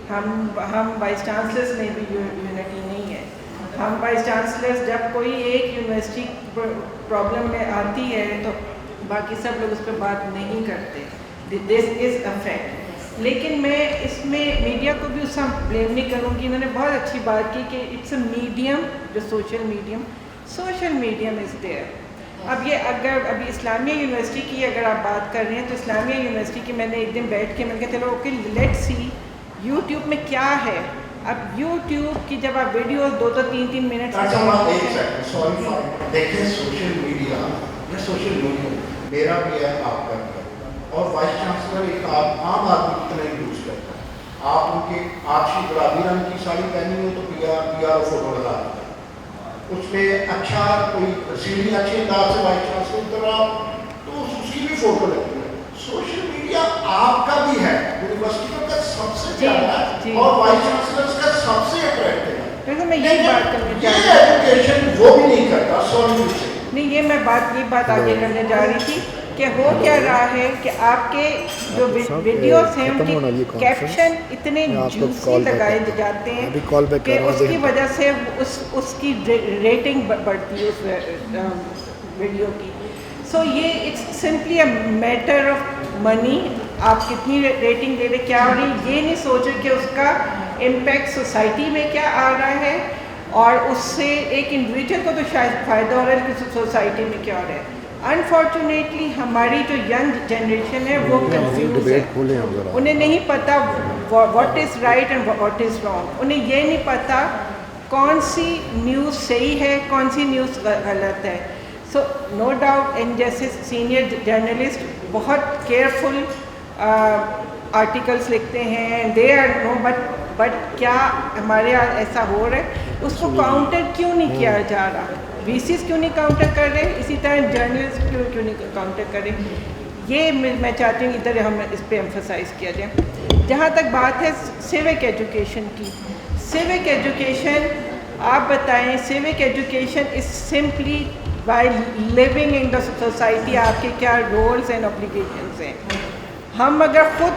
Speaker 7: ہم وائس چانسلرس میں بھی یونٹی نہیں ہے. ہم وائس چانسلرس جب کوئی ایک یونیورسٹی پرابلم میں آتی ہے تو باقی سب لوگ اس پہ بات نہیں کرتے. دس از اے فیکٹ. لیکن میں اس میں میڈیا کو بھی اس سے بلیم نہیں کروں گی. انہوں نے بہت اچھی بات کی کہ اٹس اے میڈیم, جو سوشل میڈیم از دیئر. اب یہ اگر ابھی اسلامیہ یونیورسٹی کی اگر آپ بات کر رہے ہیں تو اسلامیہ یونیورسٹی کی میں نے ایک دن بیٹھ کے میں نے کہا چلو اوکے لیٹ سی یوٹیوب میں کیا ہے. اب یوٹیوب کی جب آپ ویڈیوز 2-3 منٹ
Speaker 5: دیکھیں, سوشل میڈیا میرا بھی ہے, آپ کا بھی ہے, اور وائس چانسلر ایک عام آدمی اتنا ہی یوز کرتا ہے. آپ ان کے آرشی گلابی رنگ کی ساڑی پہنی ہو تو پی آر فوٹو لگا دیتا ہے. اس میں اچھا کوئی سیڑھی اچھے انداز سے وائس چانسلر کر رہا تو اس کی بھی فوٹو لگتی ہے. سوشل میڈیا آپ کا بھی ہے, یونیورسٹی کا سب سے زیادہ ہے اور وائس چانسلر کا سب سے اٹریکٹیو ہے.
Speaker 7: میں یہی بات کرنے جا رہی
Speaker 5: یہ ایجوکیشن وہ بھی نہیں کرتا. سوری
Speaker 7: نہیں, یہ میں بات آگے کرنے جا رہی تھی کہ ہو کیا رہا ہے کہ آپ کے جو ویڈیوز ہیں ان کی کیپشن اتنے جوسی لگائے جاتے ہیں کہ اس کی وجہ سے اس کی ریٹنگ بڑھتی ہے اس ویڈیو کی. سو یہ it's simply a matter of money. آپ کتنی ریٹنگ دے رہے, کیا ہو رہی, یہ نہیں سوچ رہے کہ اس کا امپیکٹ سوسائٹی میں کیا آ رہا ہے, اور اس سے ایک انڈیویجول کو تو شاید فائدہ ہو رہا ہے لیکن سوسائٹی میں کیا ہو رہا ہے. انفارچونیٹلی ہماری جو ینگ جنریشن ہے وہ کنفیوز ہے. انہیں نہیں پتہ what is right and what is wrong. انہیں یہ نہیں پتہ کون سی نیوز صحیح ہے, کون سی نیوز غلط ہے. سو نو ڈاؤٹ ان جیسے سینئر جرنلسٹ بہت کیئرفل آرٹیکلس لکھتے ہیں, دے آر نو, بٹ کیا ہمارے یہاں ایسا ہو رہا ہے, اس کو کاؤنٹر کیوں نہیں کیا جا رہا. وی سیز کیوں نہیں کاؤنٹر کر رہے, اسی طرح جرنلسٹ کیوں نہیں کاؤنٹر کر رہے. یہ میں چاہتی ہوں ادھر ہم اس پہ ایمفسائز کیا جائے. جہاں تک بات ہے سیوک ایجوکیشن کی, سیوک ایجوکیشن آپ بتائیں, civic education is simply by living in the society. آپ کے کیا رولس اینڈ اوبلیگیشنس ہیں. ہم اگر خود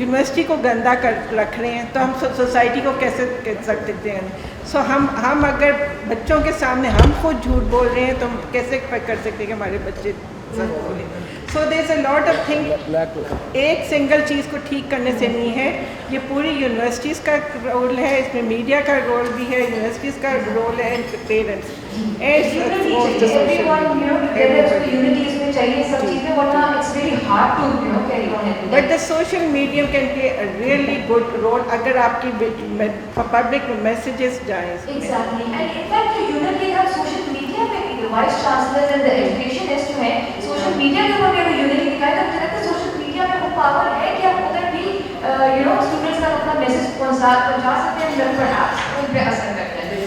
Speaker 7: یونیورسٹی کو گندا رکھ رہے ہیں تو ہم سوسائٹی کو کیسے کہہ سکتے ہیں. سو ہم اگر بچوں کے سامنے ہم خود جھوٹ بول رہے ہیں تو ہم کیسے کر سکتے ہیں کہ ہمارے بچے سچ بولیں. سو دیر از اے لاٹ آف تھنگ. ایک سنگل چیز کو ٹھیک کرنے سے نہیں ہے, یہ پوری یونیورسٹیز کا رول ہے, اس میں میڈیا کا رول بھی ہے, یونیورسٹیز کا رول ہے, and parents but the social medium can play a really good role اگر آپ کی پبلک میسیجز جائیں.
Speaker 2: وائس چانسلر اینڈ ایجوکیشنسٹ جو ہیں سوشل میڈیا کے اوپر اگر یونٹی دکھائے تو مجھے لگتا ہے سوشل میڈیا میں وہ پاور ہے کہ آپ ادھر بھی اسٹوڈنٹس کا اپنا میسج پہنچا سکتے ہیں, پرہیپس ان پہ اثر کرتے ہیں.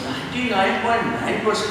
Speaker 8: 99.9%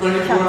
Speaker 8: 24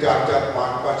Speaker 3: 4-4, 5-5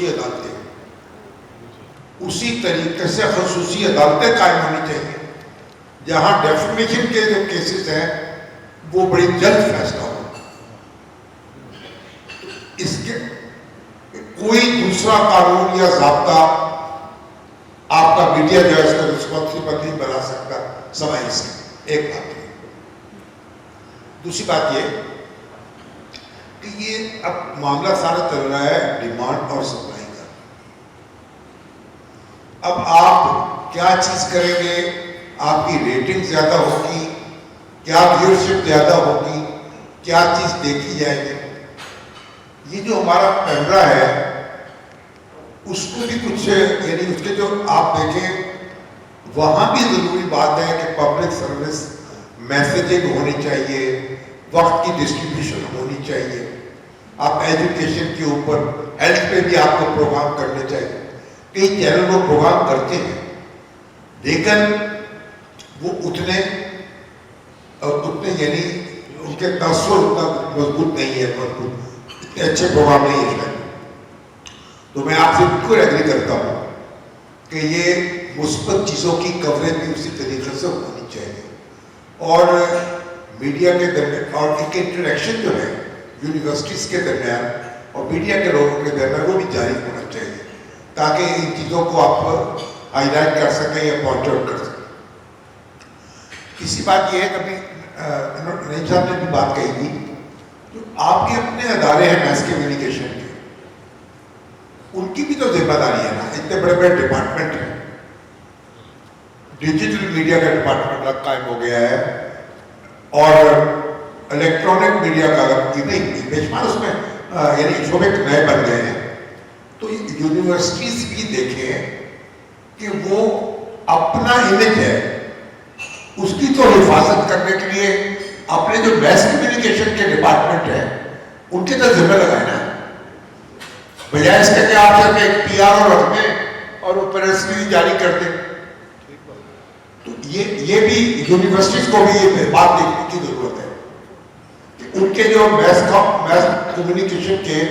Speaker 3: خصوصی عدالتیں, اسی طریقے سے خصوصی عدالتیں قائم ہونی چاہیے جہاں ڈیفیمیشن کے جو کیسز ہیں وہ بڑی جلد فیصلہ ہو. اس کے کوئی دوسرا قانون یا ضابطہ آپ کا میڈیا جو ہے اس کو رسپانسبل نہیں بنا سکتا سوائے اس کے. ایک بات یہ. دوسری بات یہ کہ یہ اب معاملہ سارا چل رہا ہے ڈیمانڈ اور سپلائی کا. اب آپ کیا چیز کریں گے, آپ کی ریٹنگ زیادہ ہوگی, کیا ویورشپ زیادہ ہوگی, کیا چیز دیکھی جائے گی. یہ جو ہمارا کیمرہ ہے اس کو بھی کچھ یعنی اس کے جو آپ دیکھیں وہاں بھی ضروری بات ہے کہ پبلک سروس میسیجنگ ہونی چاہیے, وقت کی ڈسٹریبیوشن ہونی چاہیے. آپ ایجوکیشن کے اوپر, ہیلتھ پہ بھی آپ کو پروگرام کرنے چاہیے. کئی چینل وہ پروگرام کرتے ہیں لیکن وہ اتنے یعنی ان کے تاثر اتنا مضبوط نہیں ہے, مضبوط اتنے اچھے پروگرام نہیں ہے. تو میں آپ سے بالکل ایگری کرتا ہوں کہ یہ مثبت چیزوں کی کوریج بھی اسی طریقے سے ہونی چاہیے, اور میڈیا کے درمیان اور ایک انٹریکشن جو ہے یونیورسٹیز کے درمیان اور میڈیا کے لوگوں کے درمیان وہ بھی جاری ہونا چاہیے تاکہ ان چیزوں کو آپ ہائی لائٹ کر سکیں یا پوائنٹ آؤٹ کر سکیں. اسی بات یہ ہے کبھی نعیم صاحب نے بھی بات کہی تھی جو آپ کے اپنے ادارے ہیں میس کمیونیکیشن کے, ان کی بھی تو ذمہ داری ہے نا. اتنے بڑے بڑے ڈپارٹمنٹ ہیں, ڈیجیٹل میڈیا کا ڈپارٹمنٹ الگ قائم ہو گیا ہے اور الیکٹرانک میڈیا کا الگ, نہیں بے شمار اس میں یعنی شعبے نئے بن گئے ہیں. تو یونیورسٹیز بھی دیکھیں کہ وہ اپنا امیج ہے اس کی تو حفاظت کرنے کے لیے اپنے جو میس کمیونیکیشن کے ڈپارٹمنٹ ہیں ان کے تو ذمہ لگائے نا, بجائے اس کے کہ آپ صرف ایک پی آر او رکھ دیں اور وہ پریس ریلیز جاری کر دیں. تو یہ بھی یونیورسٹیز کو بھی یہ بات دیکھنے کی ضرورت ہے کہ ان کے جو میس کمیونیکیشن کے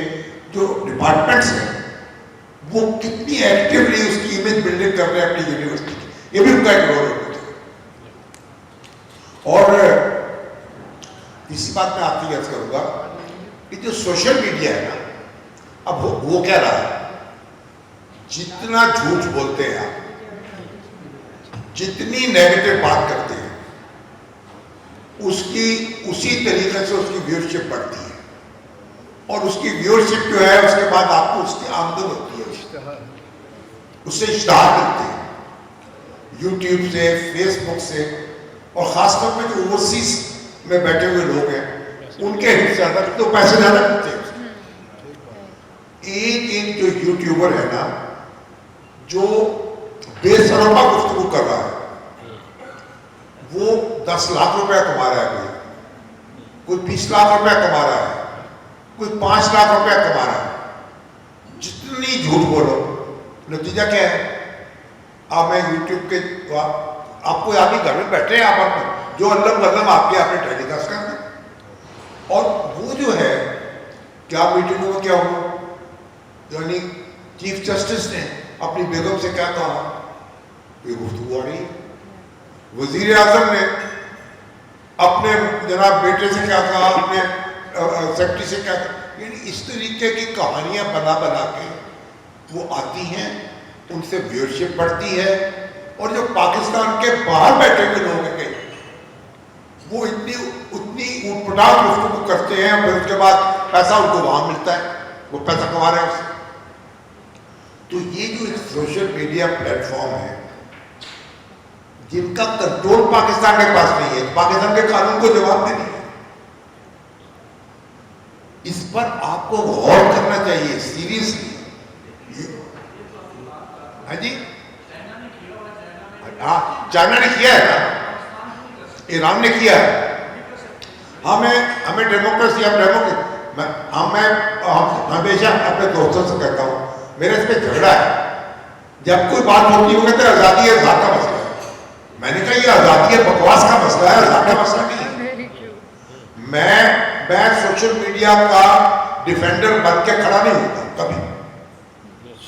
Speaker 3: جو ڈپارٹمنٹس ہیں وہ کتنی ایکٹیولی اس کی امیج بلڈنگ کر رہے ہیں اپنی یونیورسٹی کی. یہ بھی ان کا ایک رول ہونا چاہیے. اور اسی بات میں آپ کی عرض کروں گا کہ جو سوشل میڈیا ہے نا اب وہ کہہ رہا ہے جتنا جھوٹ بولتے ہیں آپ, جتنی نیگیٹو بات کرتے ہیں اس کی اسی طریقے سے اس کی ویورشپ بڑھتی ہے, اور اس کی ویورشپ جو ہے اس کے بعد آپ کو اس کی آمدن ہوتی ہے, اس سے اشتہار ملتے ہیں یوٹیوب سے, فیس بک سے, اور خاص طور پہ جو اوورسیز میں بیٹھے ہوئے لوگ ہیں ان کے زیادہ تو پیسے زیادہ ملتے ہیں. ایک جو یوٹیوبر ہے نا جو بے سرما گفتگو کر رہا ہے وہ 10 لاکھ روپے کما رہا ہے, کوئی 20 لاکھ روپے کما رہا ہے, کوئی 5 لاکھ روپے کما رہا ہے. جتنی جھوٹ بولو نتیجہ کیا ہے؟ آپ میں یوٹیوب کے آپ کو آدمی گھر میں بیٹھے ہیں, آپ جو علم غلم آپ کے آپ نے ٹیلی کاسٹ کر دیں, اور وہ جو ہے کیا میٹنگوں میں کیا ہوا, یعنی چیف جسٹس نے اپنی بیگم سے کیا کہا, یہ گفتگو آ رہی ہے. وزیر اعظم نے اپنے جناب بیٹے سے کیا کہا, اپنے سیکرٹری سے کیا کہا. یعنی اس طریقے کی کہانیاں بنا بنا کے وہ آتی ہیں, ان سے ویورشپ بڑھتی ہے, اور جو پاکستان کے باہر بیٹھے ہوئے لوگ ہیں وہ اتنی اوٹ پٹاؤ گفتگو کرتے ہیں, پھر اس کے بعد پیسہ ان کو وہاں ملتا ہے, وہ پیسہ کما رہے ہیں اس سے. تو یہ جو سوشل میڈیا پلیٹ فارم ہے جن کا کنٹرول پاکستان کے پاس نہیں ہے, پاکستان کے قانون کو جواب دینی ہے, اس پر آپ کو غور کرنا چاہیے سیریسلی. ہاں جی, چائنا نے کیا ہے نا, ایران نے کیا ہے. ہمیں ڈیموکریسی, میں ہمیشہ اپنے دوستوں سے کہتا ہوں میرے اس پہ جھگڑا ہے, جب کوئی بات ہوتی ہے وہ کہتے ہیں آزادی ہے ذات کا مسئلہ ہے. میں نے کہا یہ آزادی ہے بکواس کا مسئلہ ہے, ذات کا مسئلہ نہیں ہے. میں سوشل میڈیا کا ڈیفینڈر بن کے کھڑا نہیں ہوتا کبھی.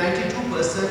Speaker 9: 92%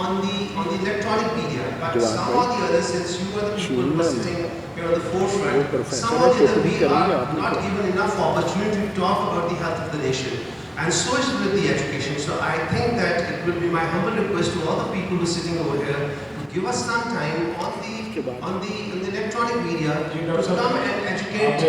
Speaker 9: on the electronic media, but some of the others, since you are the people who are sitting here on the forefront, some of the other we are not given enough opportunity to talk about the health of the nation, and so is with the education. So I think that it will be my humble request to all the people who are sitting over here to give us some time on the electronic media to come and educate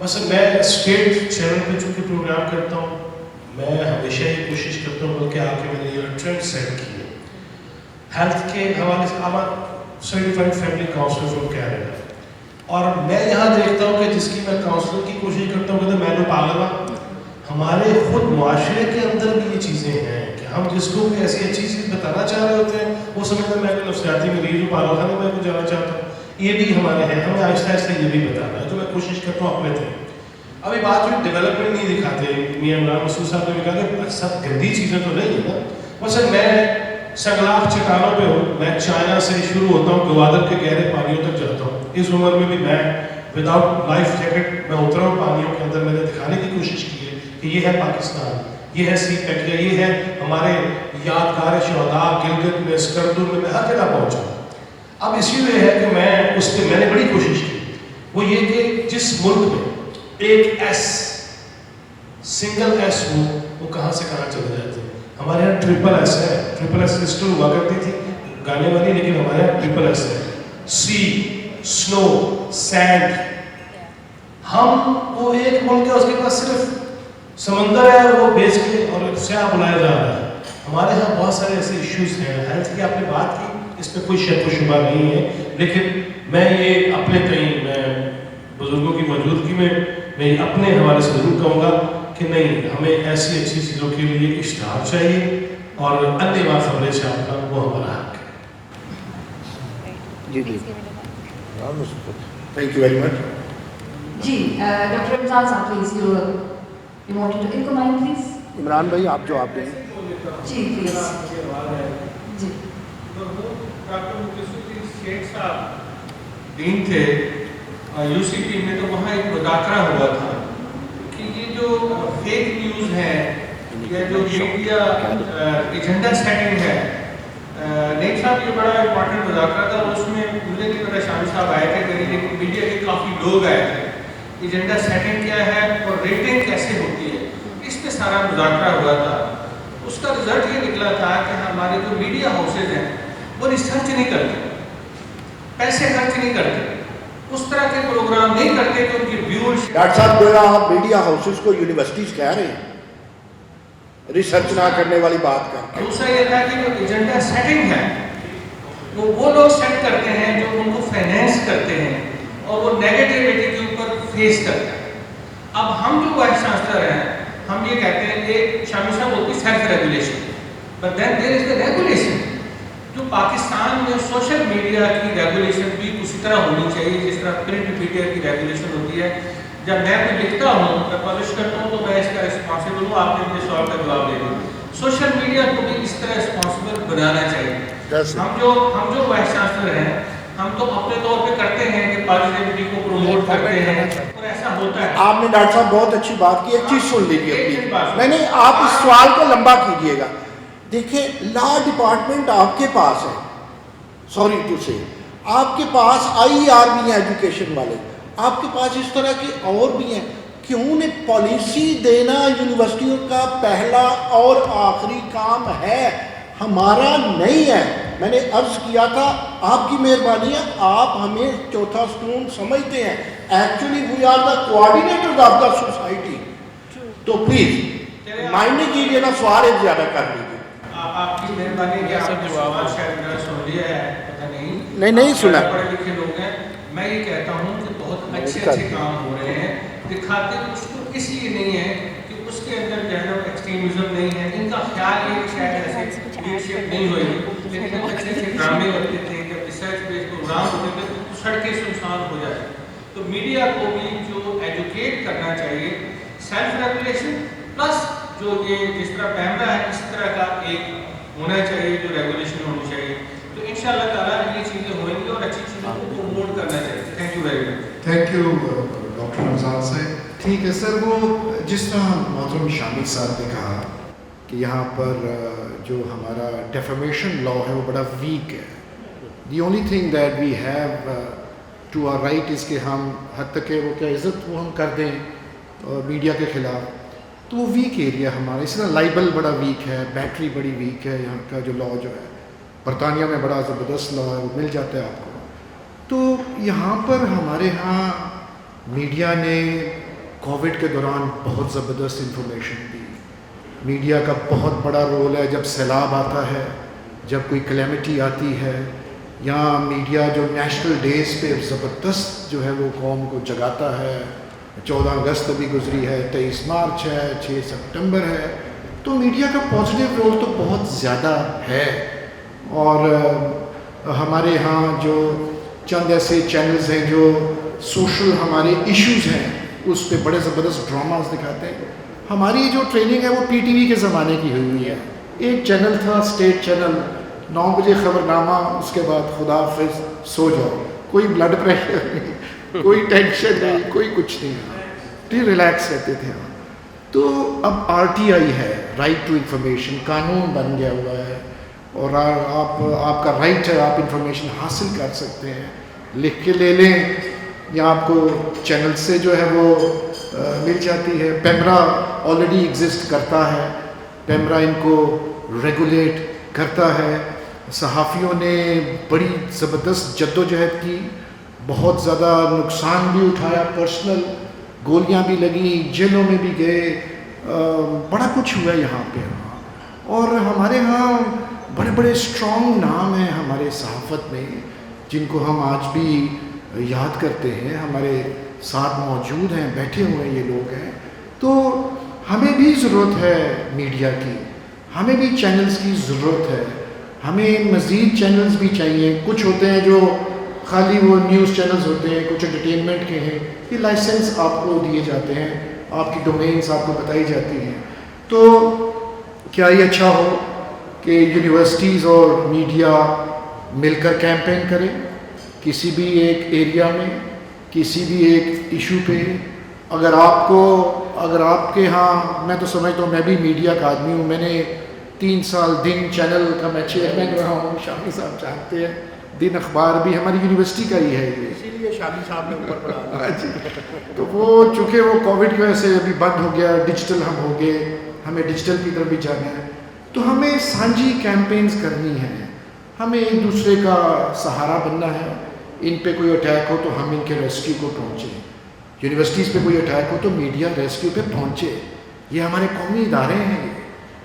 Speaker 4: مثلا میں state channel پہ چونکہ programme کرتا ہوں، میں ہمیشہ یہ کوشش کرتا ہوں، بلکہ آ کے میں نے یہ ٹرینڈ سیٹ کی ہے ہیلتھ کے حوالے سے. I'm a certified family counselor from Canada. اور میں یہاں دیکھتا ہوں کہ جس کی میں کاؤنسلنگ کی کوشش کرتا ہوں کہ میں تو پاگل ہوں. ہمارے خود معاشرے کے اندر بھی یہ چیزیں ہیں کہ ہم جس کو بھی ایسی اچھی چیز بتانا چاہ رہے ہوتے ہیں وہ سمجھتے ہیں میں کوئی نفسیاتی مریض ہوں، پاگل خانے میں کو جانا چاہتا ہوں. یہ بھی ہمارے ہیں، ہمیں آہستہ آہستہ یہ بھی بتانا ہے، تو میں کوشش کرتا ہوں اپنے تھے. ابھی بات جو ڈیولپمنٹ نہیں دکھاتے، میاں عمران مسعود صاحب نے بھی کہا کہ سب گندی چیزیں تو نہیں ہیں نا. مثلا میں سنگلاخ چٹانوں پہ ہوں، میں چائنا سے شروع ہوتا ہوں، گوادر کے گہرے پانیوں تک جاتا ہوں. اس عمر میں بھی میں وداؤٹ لائف جیکٹ میں اترا ہوں پانیوں کے اندر. میں نے دکھانے کی کوشش کی ہے کہ یہ ہے پاکستان، یہ ہے سی پیکیا، یہ ہے ہمارے یادگار شہداء گلگت میں، اسکردو میں ہر جگہ پہنچا. اب اسی لیے ہے کہ میں اس پہ میں نے بڑی کوشش کی، وہ یہ کہ جس ملک میں ایک ایس سنگل ایس ہو وہ کہاں سے کہاں چلے جاتے ہیں. ہمارے یہاں ٹرپل ایس ہے، ٹرپل ایس لسٹر ہوا کرتی تھی گانے والی، لیکن ہمارے یہاں ٹرپل ایس ہے. سی، سنو، سینڈ. ہم وہ ایک ملک ہے اس کے پاس صرف سمندر ہے اور وہ بیچ کے اور سیاح بلایا جا رہا ہے. ہمارے یہاں بہت سارے ایسے ایشوز ہیں. ہیلتھ کی آپ نے بات کی، اس پہ کوئی شک و شبہ نہیں ہے، لیکن میں یہ اپنے کہیں میں بزرگوں کی موجودگی میں میں اپنے حوالے سے ضرور کہوں گا کہ نہیں، ہمیں ایسی اچھی چیزوں کے لیے اشتہار چاہیے اور اندھے بات خبریں چھاپنا وہ ہمارا حق ہے.
Speaker 5: جی جی تھینک یو ویری مچ.
Speaker 2: جی doctor Ramzan Sahib please you wanted to ان کو مائک پلیز.
Speaker 5: عمران بھائی آپ جو آپ دیں.
Speaker 2: جی پلیز. جی
Speaker 4: ڈاکٹر مقصود شیخ صاحب دین تھے یو سی پی میں، تو وہاں ایک مذاکرہ ہوا تھا کہ یہ جو فیک نیوز ہے یا جو میڈیا ایجنڈا سیٹنگ ہے، نیک صاحب یہ بڑا امپورٹنٹ مذاکرہ تھا. اس میں مجھے نہیں پتا شامی صاحب آئے تھے کہ لیکن میڈیا کے کافی لوگ آئے تھے. ایجنڈا سیٹنگ کیا ہے اور ریٹنگ کیسے ہوتی ہے، اس پہ سارا مذاکرہ ہوا تھا. اس کا رزلٹ یہ نکلا تھا کہ ہمارے جو میڈیا ہاؤسز ہیں وہ ریسرچ نہیں کرتے، پیسے خرچ نہیں کرتے، اس طرح کے پروگرام نہیں کرتے کہ ان کی ویورشپ.
Speaker 5: ڈاکٹر صاحب گویا آپ میڈیا ہاؤسز کو یونیورسٹیز کہہ رہے ہیں ریسرچ نہ کرنے والی بات کر کے.
Speaker 1: دوسرا یہ تھا کہ جو ایجنڈا سیٹنگ ہے وہ لوگ سیٹ کرتے ہیں جو ان کو فائنینس کرتے ہیں اور وہ نیگیٹیوٹی کے اوپر فیس کرتے ہیں. اب ہم جو وائس چانسلر ہیں ہم یہ کہتے ہیں کہ شامی صاحب ہوتی self regulation, but then there is the regulation. جو پاکستان میں سوشل میڈیا کی ریگولیشن بھی اسی طرح ہونی چاہیے جس طرح پرنٹ میڈیا کی ریگولیشن ہوتی ہے. جب میں کوئی لکھتا ہوں، میں پبلش کرتا ہوں تو میں اس کا رسپانسبل ہوں. آپ نے مجھے سوال کا جواب دے دیں. سوشل میڈیا کو بھی اس طرح رسپانسبل بنانا چاہیے. ہم جو وائس چانسلر ہیں ہم تو اپنے طور پہ کرتے ہیں کہ پازیٹیوٹی کو پروموٹ کرتے ہیں اور ایسا ہوتا ہے.
Speaker 5: آپ نے ڈاکٹر صاحب بہت اچھی بات کی. ایک چیز سن لیجیے پلیز. میں نے آپ اس سوال کو لمبا کیجیے گا. دیکھیں لا ڈپارٹمنٹ آپ کے پاس ہے، سوری ٹو سے آپ کے پاس IER بھی ہیں ایجوکیشن والے، آپ کے پاس اس طرح کے اور بھی ہیں. کیوں نے پالیسی دینا یونیورسٹیوں کا پہلا اور آخری کام ہے، ہمارا نہیں ہے. میں نے عرض کیا تھا آپ کی مہربانی ہے، آپ ہمیں چوتھا ستون سمجھتے ہیں. Actually we are the coordinators of the society. تو پلیز مائنڈ نہیں کیجیے نا، سوال ایک زیادہ کر لیجیے.
Speaker 1: آپ کی مہربانی ہے، آپ نے سوال شاید میرا سن لیا ہے، پتہ نہیں.
Speaker 5: نہیں سنا.
Speaker 1: پڑھے لکھے لوگ ہیں. میں یہ کہتا ہوں کہ بہت اچھے کام ہو رہے ہیں. دکھاتے اس کو اس لیے نہیں ہے کہ اس کے اندر جو ہے نا ایکسٹریمزم نہیں ہے. ان کا خیال یہ کہ شاید ایسے لیڈرشپ نہیں ہوئی، لیکن اچھے اچھے ڈرامے لگتے تھے، جب ریسرچ بیس پروگرام ہوتے تھے تو سڑکیں سنسان ہو جاتی. تو میڈیا کو بھی جو ایجوکیٹ کرنا چاہیے، سیلف ریگولیشن پلس جو یہ جس طرح پیمرا ہے اس طرح کا ایک ہونا چاہیے جو ریگولیشن ہونی چاہیے. تو انشاءاللہ تعالیٰ یہ چیزیں ہوئیں گی اور اچھی چیزوں کو پروموٹ کرنا چاہیے. Thank you very much.
Speaker 6: Thank you doctor Ramzan Sahib. ٹھیک ہے سر، وہ جس طرح محترم شامل صاحب نے کہا کہ یہاں پر جو ہمارا ڈیفیمیشن لا ہے وہ بڑا ویک ہے. The only thing that we have to are right is کہ ہم حد تک کہ وہ کیا عزت وہ ہم کر دیں میڈیا کے خلاف، تو وہ ویک ایریا ہمارا. اس طرح لائبل بڑا ویک ہے، بیٹری بڑی ویک ہے. یہاں کا جو لا جو ہے برطانیہ میں بڑا زبردست لا ہے، وہ مل جاتا ہے آپ کو. تو یہاں پر ہمارے ہاں میڈیا نے کووڈ کے دوران بہت زبردست انفارمیشن دی. میڈیا کا بہت بڑا رول ہے جب سیلاب آتا ہے, جب کوئی کلیمٹی آتی ہے, یا میڈیا جو نیشنل ڈیز پہ زبردست جو ہے وہ قوم کو جگاتا ہے. 14 اگست ابھی گزری ہے, 23 مارچ ہے, 6 سپٹمبر ہے. تو میڈیا کا پازیٹیو رول تو بہت زیادہ ہے. اور ہمارے ہاں جو چند ایسے چینلز ہیں جو سوشل ہمارے ایشوز ہیں اس پہ بڑے زبردست ڈراماز دکھاتے ہیں. ہماری جو ٹریننگ ہے وہ پی ٹی وی کے زمانے کی ہوئی ہے. ایک چینل تھا اسٹیٹ چینل, 9 بجے خبر نامہ, اس کے بعد خدا حافظ سو جاؤ, کوئی بلڈ پریشر نہیں, کوئی ٹینشن نہیں, کوئی کچھ نہیں, ریلیکس رہتے تھے ہم. تو اب آر ٹی آئی ہے, رائٹ ٹو انفارمیشن, قانون بن گیا ہوا ہے, اور آپ کا رائٹ ہے, آپ انفارمیشن حاصل کر سکتے ہیں, لکھ کے لے لیں یا آپ کو چینل سے جو ہے وہ مل جاتی ہے. پیمرا آلریڈی ایگزسٹ کرتا ہے, پیمرا ان کو ریگولیٹ کرتا ہے. صحافیوں نے بڑی زبردست جد و جہد کی, بہت زیادہ نقصان بھی اٹھایا, پرسنل گولیاں بھی لگیں, جیلوں میں بھی گئے, بڑا کچھ ہوا یہاں پہ. اور ہمارے ہاں بڑے بڑے اسٹرانگ نام ہیں ہمارے صحافت میں جن کو ہم آج بھی یاد کرتے ہیں, ہمارے ساتھ موجود ہیں, بیٹھے ہوئے یہ لوگ ہیں. تو ہمیں بھی ضرورت ہے میڈیا کی, ہمیں بھی چینلز کی ضرورت ہے, ہمیں مزید چینلز بھی چاہیے. کچھ ہوتے ہیں جو خالی وہ نیوز چینلز ہوتے ہیں, کچھ انٹرٹینمنٹ کے ہیں, یہ لائسنس آپ کو دیے جاتے ہیں, آپ کی ڈومینس آپ کو بتائی جاتی ہیں. تو کیا یہ اچھا ہو کہ یونیورسٹیز اور میڈیا مل کر کیمپین کریں کسی بھی ایک ایریا میں, کسی بھی ایک ایشو پہ. اگر آپ کے ہاں, میں تو سمجھتا ہوں, میں بھی میڈیا کا آدمی ہوں, میں نے 3 سال دن چینل کا میں چیئرمین رہا ہوں, شامی صاحب جانتے ہیں, دن اخبار بھی ہماری یونیورسٹی کا ہی ہے یہ,
Speaker 5: اسی لیے شامی صاحب نے اوپر بڑھا.
Speaker 6: تو وہ چونکہ وہ کووڈ کی وجہ سے ابھی بند ہو گیا, ڈیجیٹل ہم ہو گئے, ہمیں ڈیجیٹل کی طرف بھی جانا ہے. تو ہمیں سانجھی کیمپینز کرنی ہیں, ہمیں ایک دوسرے کا سہارا بننا ہے. ان پہ کوئی اٹیک ہو تو ہم ان کے ریسکیو کو پہنچیں, یونیورسٹیز پہ کوئی اٹیک ہو تو میڈیا ریسکیو پہ پہنچے. یہ ہمارے قومی ادارے ہیں,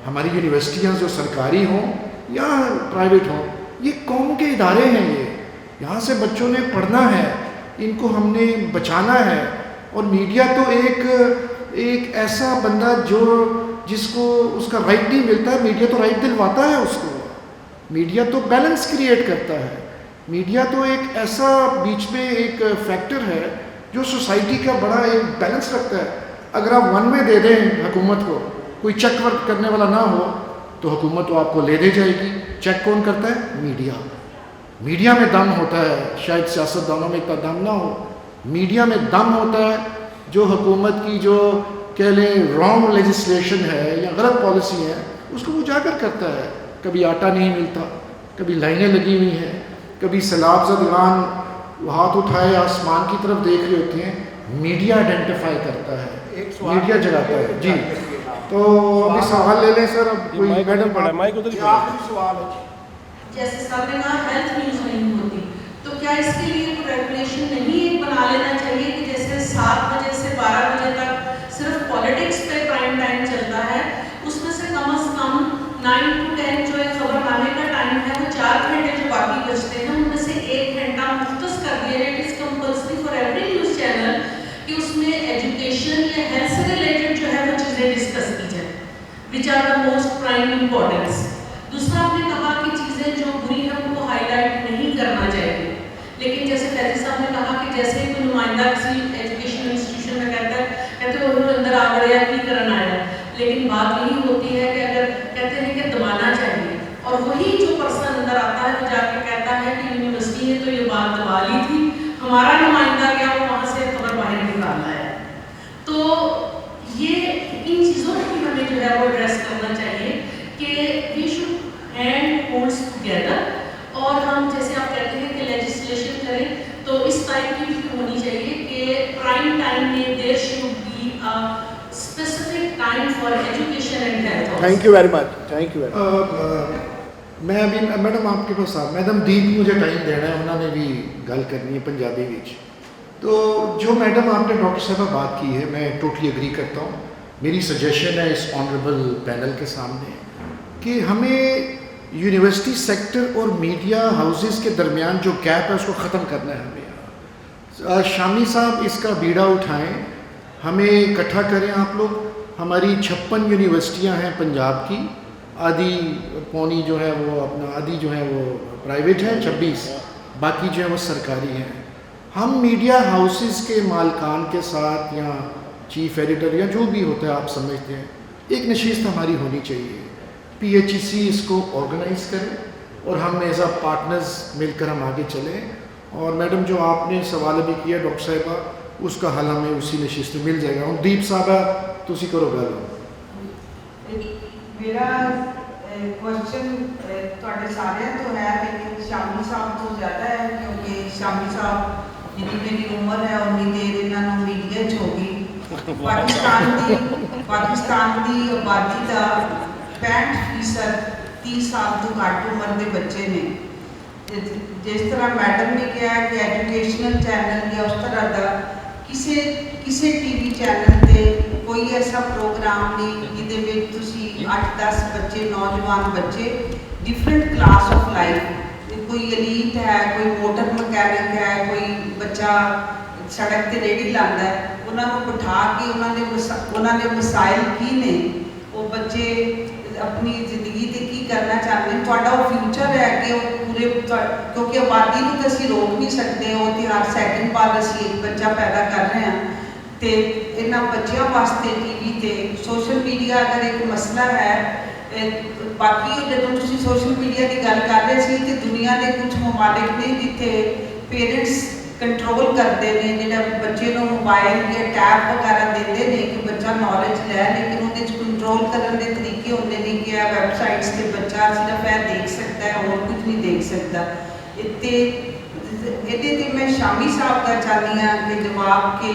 Speaker 6: ہماری یونیورسٹیاں جو سرکاری ہوں یا پرائیویٹ ہوں, یہ قوم کے ادارے ہیں. یہاں سے بچوں نے پڑھنا ہے, ان کو ہم نے بچانا ہے. اور میڈیا تو ایک ایسا بندہ جس کو اس کا رائٹ نہیں ملتا ہے, میڈیا تو رائٹ دلواتا ہے اس کو. میڈیا تو بیلنس کریٹ کرتا ہے. میڈیا تو ایک ایسا بیچ میں ایک فیکٹر ہے جو سوسائٹی کا بڑا ایک بیلنس رکھتا ہے. اگر آپ ون میں دے دیں حکومت کو, کوئی چیک ورک کرنے والا نہ ہو, تو حکومت تو آپ کو لے دے جائے گی. چیک کون کرتا ہے؟ میڈیا. میڈیا میں دم ہوتا ہے, شاید سیاستدانوں میں اتنا دم نہ ہو, میڈیا میں دم ہوتا ہے. جو حکومت کی جو کہہ لیں رانگ لیجسلیشن ہے یا غلط پالیسی ہے, اس کو اجاگر کرتا ہے. کبھی آٹا نہیں ملتا, کبھی لائنیں لگی ہوئی ہیں, کبھی سیلاب زدگان ہاتھ اٹھائے آسمان کی طرف دیکھ رہے ہوتے ہیں, میڈیا آئیڈینٹیفائی کرتا ہے, میڈیا جگاتا ہے. جی, تو ابھی سوال لے لیں سر. اب کوئی میڈم پڑھا مائک ادھر ہی
Speaker 5: آخری سوال ہے.
Speaker 10: جیسے سب نے کہا ہیلتھ نیوز نہیں ہوتی, تو کیا اس کے لیے کوئی ریگولیشن نہیں بنا لینا چاہیے کہ جیسے 7 بجے سے 12 بجے تک صرف پالیٹکس پہ پرائم ٹائم چلتا ہے, اس میں سے کم از کم 9 to 10 جو ایک خبر نامے کا ٹائم ہے وہ 4 گھنٹے جو باقی بچتے ہیں ان میں سے 1 گھنٹہ مختص کر دیا جائے. It is compulsory for every news channel کہ اس میں ایجوکیشن یا ہیلتھ سے ریلیٹڈ جو ہے وہ چیزیں ڈسکس کی جائیں, which are the most prime importance. دوسرا آپ نے کہا کہ چیزیں جو بری ہیں ان کو ہائی لائٹ نہیں کرنا چاہیے, لیکن جیسے فیضی صاحب نے کہا کہ جیسے کوئی نمائندہ کسی ایجوکیشن انسٹیٹیوشن میں کہتے وہ اندر آ گیا کی کرنا آیا, لیکن بات یہی ہوتی ہے کہ اگر کہتے ہیں کہ دبانا چاہیے, اور وہی جو پرسن اندر آتا ہے وہ جا کے کہتا ہے کہ یونیورسٹی نے تو یہ بات دبا لی تھی, ہمارا نمائندہ گیا وہ وہاں سے خبر باہر نکالنا ہے. تو یہ ان چیزوں کو بھی ہمیں جو ہے وہ ایڈریس کرنا چاہیے کہ we should hand holds together. اور ہم جیسے آپ کہتے ہیں کہ لیجسلیشن کریں تو اس ٹائپ کی بھی ہونی چاہیے کہ پرائم ٹائم میں there should be specific time for education and health.
Speaker 5: Thank you very much. Thank you.
Speaker 6: میں ابھی میڈم آپ کے پاس میڈم دیپ مجھے ٹائم دینا ہے, انہوں نے بھی گل کرنی ہے پنجابی وچ. تو جو میڈم آپ نے ڈاکٹر صاحبہ بات کی ہے میں ٹوٹلی اگری کرتا ہوں. میری سجیشن ہے اس آنریبل پینل کے سامنے کہ ہمیں یونیورسٹی سیکٹر اور میڈیا ہاؤسز کے درمیان جو گیپ ہے اس کو ختم کرنا ہے ہمیں. شامی صاحب اس کا بیڑا اٹھائیں, ہمیں اکٹھا کریں آپ لوگ. ہماری 56 یونیورسٹیاں ہیں پنجاب کی, آدھی پونی جو ہے وہ اپنا آدھی جو ہے وہ پرائیویٹ ہے, 26 باقی جو ہے وہ سرکاری ہیں. ہم میڈیا ہاؤسز کے مالکان کے ساتھ یا چیف ایڈیٹر یا جو بھی ہوتا ہے آپ سمجھتے ہیں, ایک نشست ہماری ہونی چاہیے. PHEC اس کو آرگنائز کرے اور ہم ایز اے پارٹنرز مل کر ہم آگے چلیں. اور میڈم جو آپ نے سوال بھی کیا ڈاکٹر صاحبہ, اس کا حل ہمیں اسی نشست میں مل جائے گا. دیپ صاحبہ تسی کرو گل.
Speaker 11: میرا کوشچن تھوڑے سارے تو ہے لیکن شامی صاحب تو زیادہ ہے کیونکہ شامی صاحب جتنی میری عمر ہے انی دیر انہوں نے میڈیا چ ہو گئی. پاکستان کی آبادی کا 65% 30 سال تو گھٹ عمر کے بچے نے. جس طرح میڈم نے کہا کہ ایجوکیشنل چینل یا اس طرح کا کسی ٹی وی چینل پہ کوئی ایسا پروگرام نہیں جہد 8-10 بچے نوجوان بچے ڈفرینٹ کلاس آف لائف, کوئی ایلیٹ ہے, کوئی موٹر مکینک ہے, کوئی بچہ سڑک تے ریڑھی لاتا ہے, انہوں کو بٹھا کے انہوں نے مسائل کی نے, وہ بچے اپنی زندگی تے کی کرنا چاہتے ہیں. تھوڑا وہ فیوچر ہے کہ وہ پورے کیونکہ آبادی کو تو اسی روک نہیں سکتے, وہ تو ہر سیکنڈ بعد اسی ایک بچہ پیدا کر رہے ہیں. تو یہاں بچوں واسطے ٹی وی تے سوشل میڈیا اگر ایک مسئلہ ہے. باقی جب تھی سوشل میڈیا کی گل کر رہے سی تو دنیا کے کچھ ممالک نے جتنے پیرنٹس کنٹرول کرتے ہیں جہاں بچے کو موبائل یا ٹیب وغیرہ دے کہ بچہ نالج لے, لیکن وہ کنٹرول کرنے کے طریقے ہوتے نہیں کہ ویب سائٹس سے بچہ صرف یہ دیکھ سکتا ہے اور کچھ نہیں دیکھ سکتا. یہ میں شامی صاحب کا چاہتی ہوں کہ جواب کے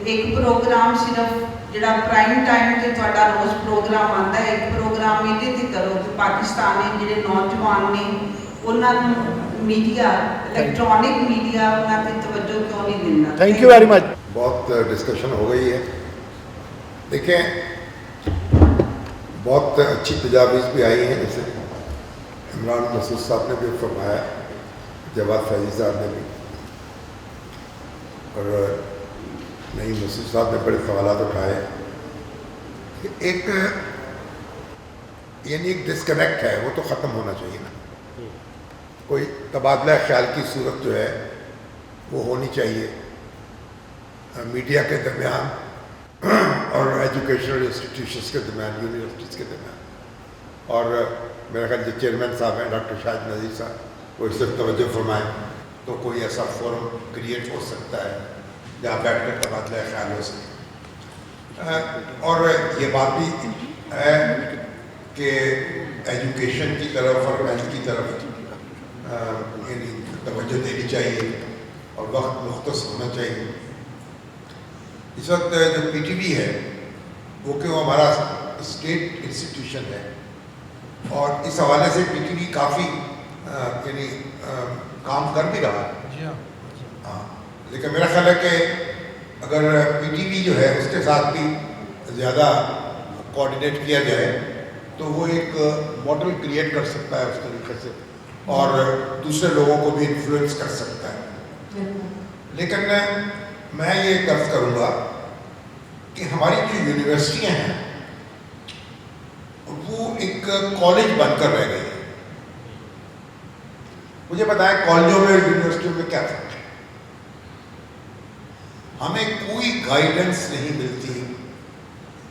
Speaker 11: ایک پروگرام صرف جڑا پرائم ٹائم سے تھوڑا روز پروگرام آتا ہے, ایک پروگرام یہ کرو کہ پاکستان جڑے نوجوان نے انہوں میڈیا الیکٹرانک میڈیا انہوں پہ توجہ کیوں نہیں دینا.
Speaker 6: تھینک یو ویری مچ.
Speaker 3: بہت ڈسکشن ہو گئی ہے. دیکھیں بہت اچھی تجاویز بھی آئی ہیں, جیسے عمران مسعود صاحب نے بھی فرمایا, جواد فیضی صاحب نے بھی, اور نعیم مسعود صاحب نے بڑے سوالات اٹھائے. ایک یعنی ایک ڈسکنیکٹ ہے, وہ تو ختم ہونا چاہیے نا. کوئی تبادلہ خیال کی صورت جو ہے وہ ہونی چاہیے میڈیا کے درمیان اور ایجوکیشنل انسٹیٹیوشنس کے درمیان, یونیورسٹیز کے درمیان. اور میرا خیال جو چیئرمین صاحب ہیں ڈاکٹر شاہد نذیر صاحب, وہ اس سے توجہ فرمائیں تو کوئی ایسا فورم کریٹ ہو سکتا ہے جہاں بیٹھ کر تبادلہ خیال ہو سکے. اور یہ بات بھی ہے کہ ایجوکیشن کی طرف اور ہیلتھ کی طرف یعنی توجہ دینی چاہیے اور وقت مختص ہونا چاہیے. اس وقت جو PTV ہے وہ کہ وہ ہمارا اسٹیٹ انسٹیٹیوشن ہے, اور اس حوالے سے PTV کافی یعنی کام کر بھی رہا ہے. ہاں, لیکن میرا خیال ہے کہ اگر PTV جو ہے اس کے ساتھ بھی زیادہ کوآرڈینیٹ کیا جائے تو وہ ایک ماڈل کریٹ کر سکتا ہے اس طریقے سے, اور دوسرے لوگوں کو بھی انفلوئنس کر سکتا ہے. لیکن میں یہ عرض کروں گا کہ ہماری جو یونیورسٹیاں ہیں وہ ایک کالج بن کر رہ گئی ہیں. مجھے بتائیں کالجوں میں یونیورسٹیوں میں کیا فرق ہے؟ ہمیں کوئی گائیڈنس نہیں ملتی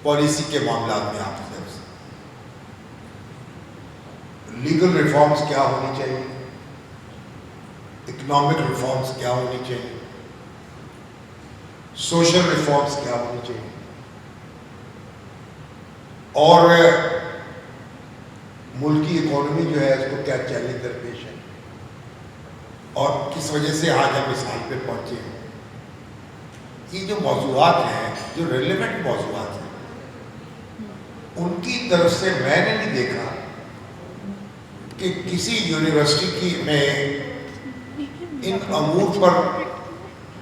Speaker 3: پالیسی کے معاملات میں. آپ کی طرف سے لیگل ریفارمز کیا ہونی چاہیے, اکنامک ریفارمز کیا ہونی چاہیے, سوشل ریفارمز کیا ہونی چاہیے, اور ملکی اکانومی جو ہے اس کو کیا چیلنج درپیش ہے, اور کس وجہ سے آج ہم اس حال پہ پہنچے ہیں. یہ جو موضوعات ہیں, جو ریلیونٹ موضوعات ہیں, ان کی طرف سے میں نے نہیں دیکھا کہ کسی یونیورسٹی کی میں ان امور پر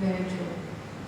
Speaker 2: Very true.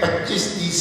Speaker 3: 25-30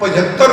Speaker 3: 75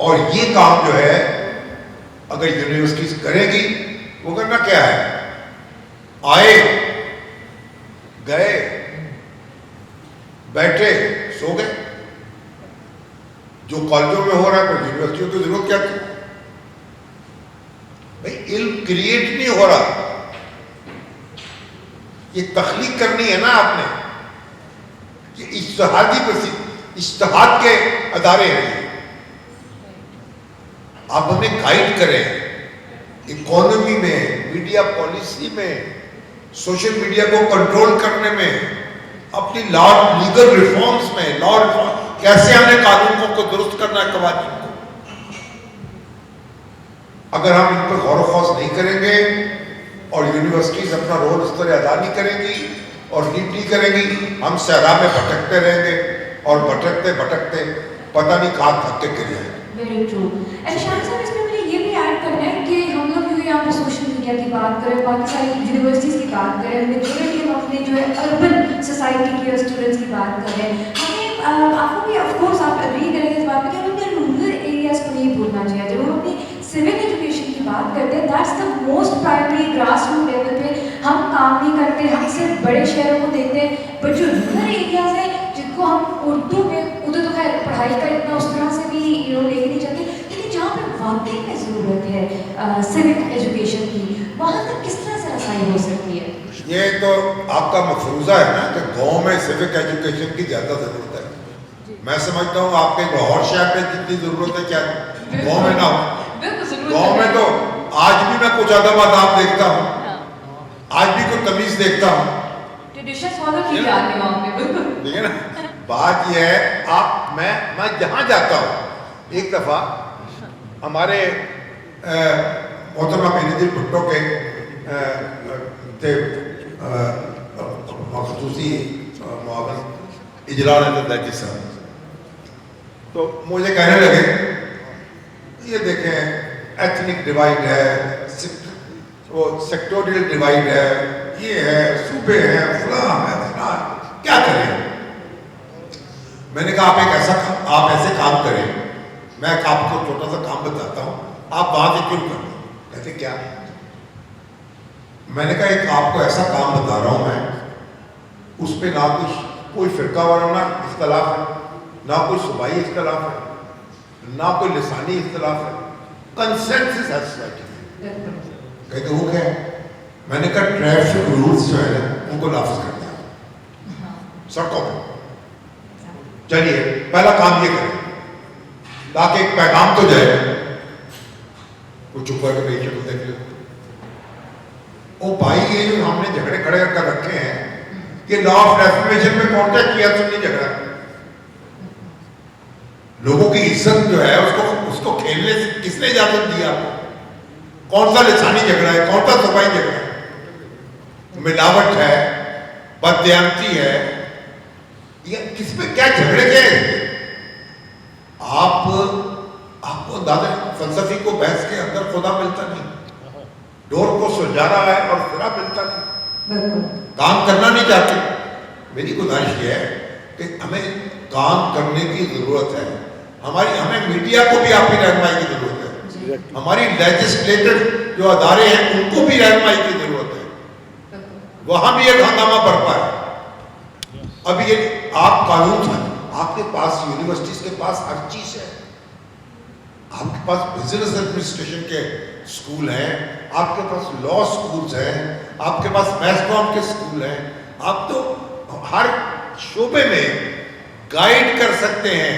Speaker 3: اور یہ کام جو ہے اگر یونیورسٹیز کرے گی, وہ کرنا کیا ہے, آئے گئے بیٹھے سو گئے. جو کالجوں میں ہو رہا ہے پر یونیورسٹیوں کی ضرورت کیا تھی بھائی؟ علم کریٹ نہیں ہو رہا, یہ تخلیق کرنی ہے نا آپ نے. یہ اجتہاد کے ادارے ہیں, آپ ہمیں گائیڈ کریں اکانومی میں, میڈیا پالیسی میں, سوشل میڈیا کو کنٹرول کرنے میں, اپنی لیگل ریفارمز میں, لا ریفارم کیسے ہم نے قانونوں کو درست کرنا ہے, قوانین کو. اگر ہم ان پر غور و خوض نہیں کریں گے اور یونیورسٹیز اپنا رول اس طرح ادا نہیں کریں گی اور لیڈ نہیں کریں گی, ہم صحرا میں بھٹکتے رہیں گے اور بھٹکتے بھٹکتے پتہ نہیں کہاں تھک کے گر جائیں گے.
Speaker 2: Very true. شاہد صاحب اس میں مجھے یہ بھی ایڈ کرنا ہے کہ ہم لوگ جو یہاں پہ سوشل میڈیا کی بات کریں, باقی ساری یونیورسٹیز کی بات کریں, میجورٹی ہم اپنے جو ہے اربن سوسائٹی کے اسٹوڈنٹس کی بات کریں, ہمیں آپ کو بھی آف کورس آپ اگری کریں گے اس بات پہ کہ ہمیں اپنے رورل ایریاز کو نہیں بھولنا چاہیے. جب ہم اپنی سول ایجوکیشن کی بات کرتے ہیں, that's the most primary grass root level پہ ہم کام نہیں کرتے, ہم صرف بڑے شہروں کو دیکھتے ہیں. بٹ جو رورل ایریاز ہیں جن کو ہم اردو میں, اردو تو خیر پڑھائی کا اتنا اس طرح سے بھی لے کے نہیں چلتے, لیکن جہاں پہ واقعی میں ضرورت ہے سوک ایجوکیشن کی, وہاں تک کس طرح سے رسائی ہو سکتی ہے؟
Speaker 3: یہ تو آپ کا مفروضہ ہے نا کہ گاؤں میں سوک ایجوکیشن کی زیادہ ضرورت ہے. میں سمجھتا ہوں آپ کے لاہور شہر میں جتنی ضرورت ہے کیا گاؤں میں نہ ہو. گاؤں میں تو آج بھی میں کچھ ادب آداب دیکھتا ہوں, آج بھی کوئی تمیز دیکھتا ہوں. ٹھیک ہے نا, بات یہ ہے آپ میں جہاں جاتا ہوں, ایک دفعہ ہمارے محترمہ بینظیر بھٹو کے تھے خصوصی معاون اجلال زندگی صاحب, تو مجھے کہنے لگے یہ دیکھیں ایتھنک ڈیوائڈ ہے, وہ سیکٹوریل ڈیوائڈ ہے, یہ ہے, صوبے ہیں, فلاں ہے, فلاں, کیا کریں؟ میں نے کہا آپ ایسے کام کریں, میں آپ کو چھوٹا سا کام بتاتا ہوں, آپ وہاں سے کیوں کریں؟ کہتے کیا؟ میں نے کہا ایک آپ کو ایسا کام بتا رہا ہوں میں, اس پہ نہ کوئی فرقہ وارانہ اختلاف ہے, نہ کوئی صوبائی اختلاف ہے, نہ کوئی لسانی اختلاف ہے, کنسنسس ہے سوسائٹی میں. کہتے وہ کیا ہے؟ میں نے کہا ٹریفک رولز جو ہے ان کو نافذ کرنا ہے سڑکوں پہ. چلیے پہلا کام یہ کریں تاکہ ایک پیغام تو جائے. وہ چپ کر کے بھائی شکل دیکھ لو, او بھائی یہ جو ہم نے جھگڑے کھڑے کر رکھے ہیں کہ لا آف ڈیفیمیشن میں کانٹیکٹ کیا تم نے جھگڑا, لوگوں کی عزت جو ہے اس کو کھیلنے سے کس نے اجازت دی آپ کو؟ کون سا لسانی جھگڑا ہے, کون سا صوبائی جھگڑا ہے؟ ملاوٹ ہے, بددیانتی ہے, یہ کس پہ کیا جھگڑے کیا ہے؟ آپ کو اندازہ فلسفی کو بحث کے اندر خدا ملتا نہیں, ڈور کو سلجھا رہا ہے اور خدا ملتا نہیں, کام کرنا نہیں چاہتے. میری گزارش یہ ہے کہ ہمیں کام کرنے کی ضرورت ہے. ہمیں میڈیا کو بھی آپ کی رہنمائی کی ضرورت ہے, ہماری لیجسلیٹر جو ادارے ہیں ان کو بھی رہنمائی کی ضرورت ہے. وہاں بھی ایک ہنگامہ برپا ہے. اب یہ آپ قانون, آپ کے پاس یونیورسٹیز کے پاس ہر چیز ہے, آپ کے پاس بزنس ایڈمنسٹریشن کے اسکول ہیں, آپ کے پاس لا اسکولز ہیں, آپ کے پاس میس کام کے اسکول ہیں, آپ تو ہر شعبے میں گائیڈ کر سکتے ہیں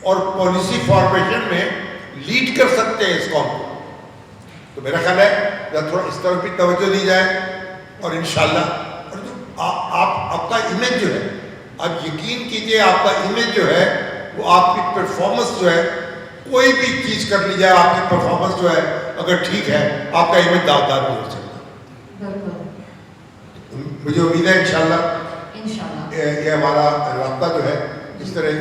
Speaker 3: اور پالیسی فارمیشن میں لیڈ کر سکتے ہیں اس قوم کو. تو میرا خیال ہے تھوڑا اس طرف بھی توجہ دی جائے اور انشاءاللہ آپ کا امیج جو ہے, آپ یقین کیجئے آپ کا امیج جو ہے وہ آپ کی پرفارمنس جو ہے, کوئی بھی چیز کر لی جائے آپ کی پرفارمنس جو ہے اگر ٹھیک ہے آپ کا امیج داغدار بھی ہو سکتا ہے. مجھے امید ہے انشاءاللہ یہ ہمارا رابطہ جو ہے اس طرح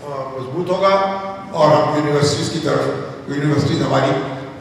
Speaker 3: مضبوط ہوگا اور ہم یونیورسٹیز کی طرف, یونیورسٹیز ہماری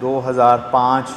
Speaker 12: 2005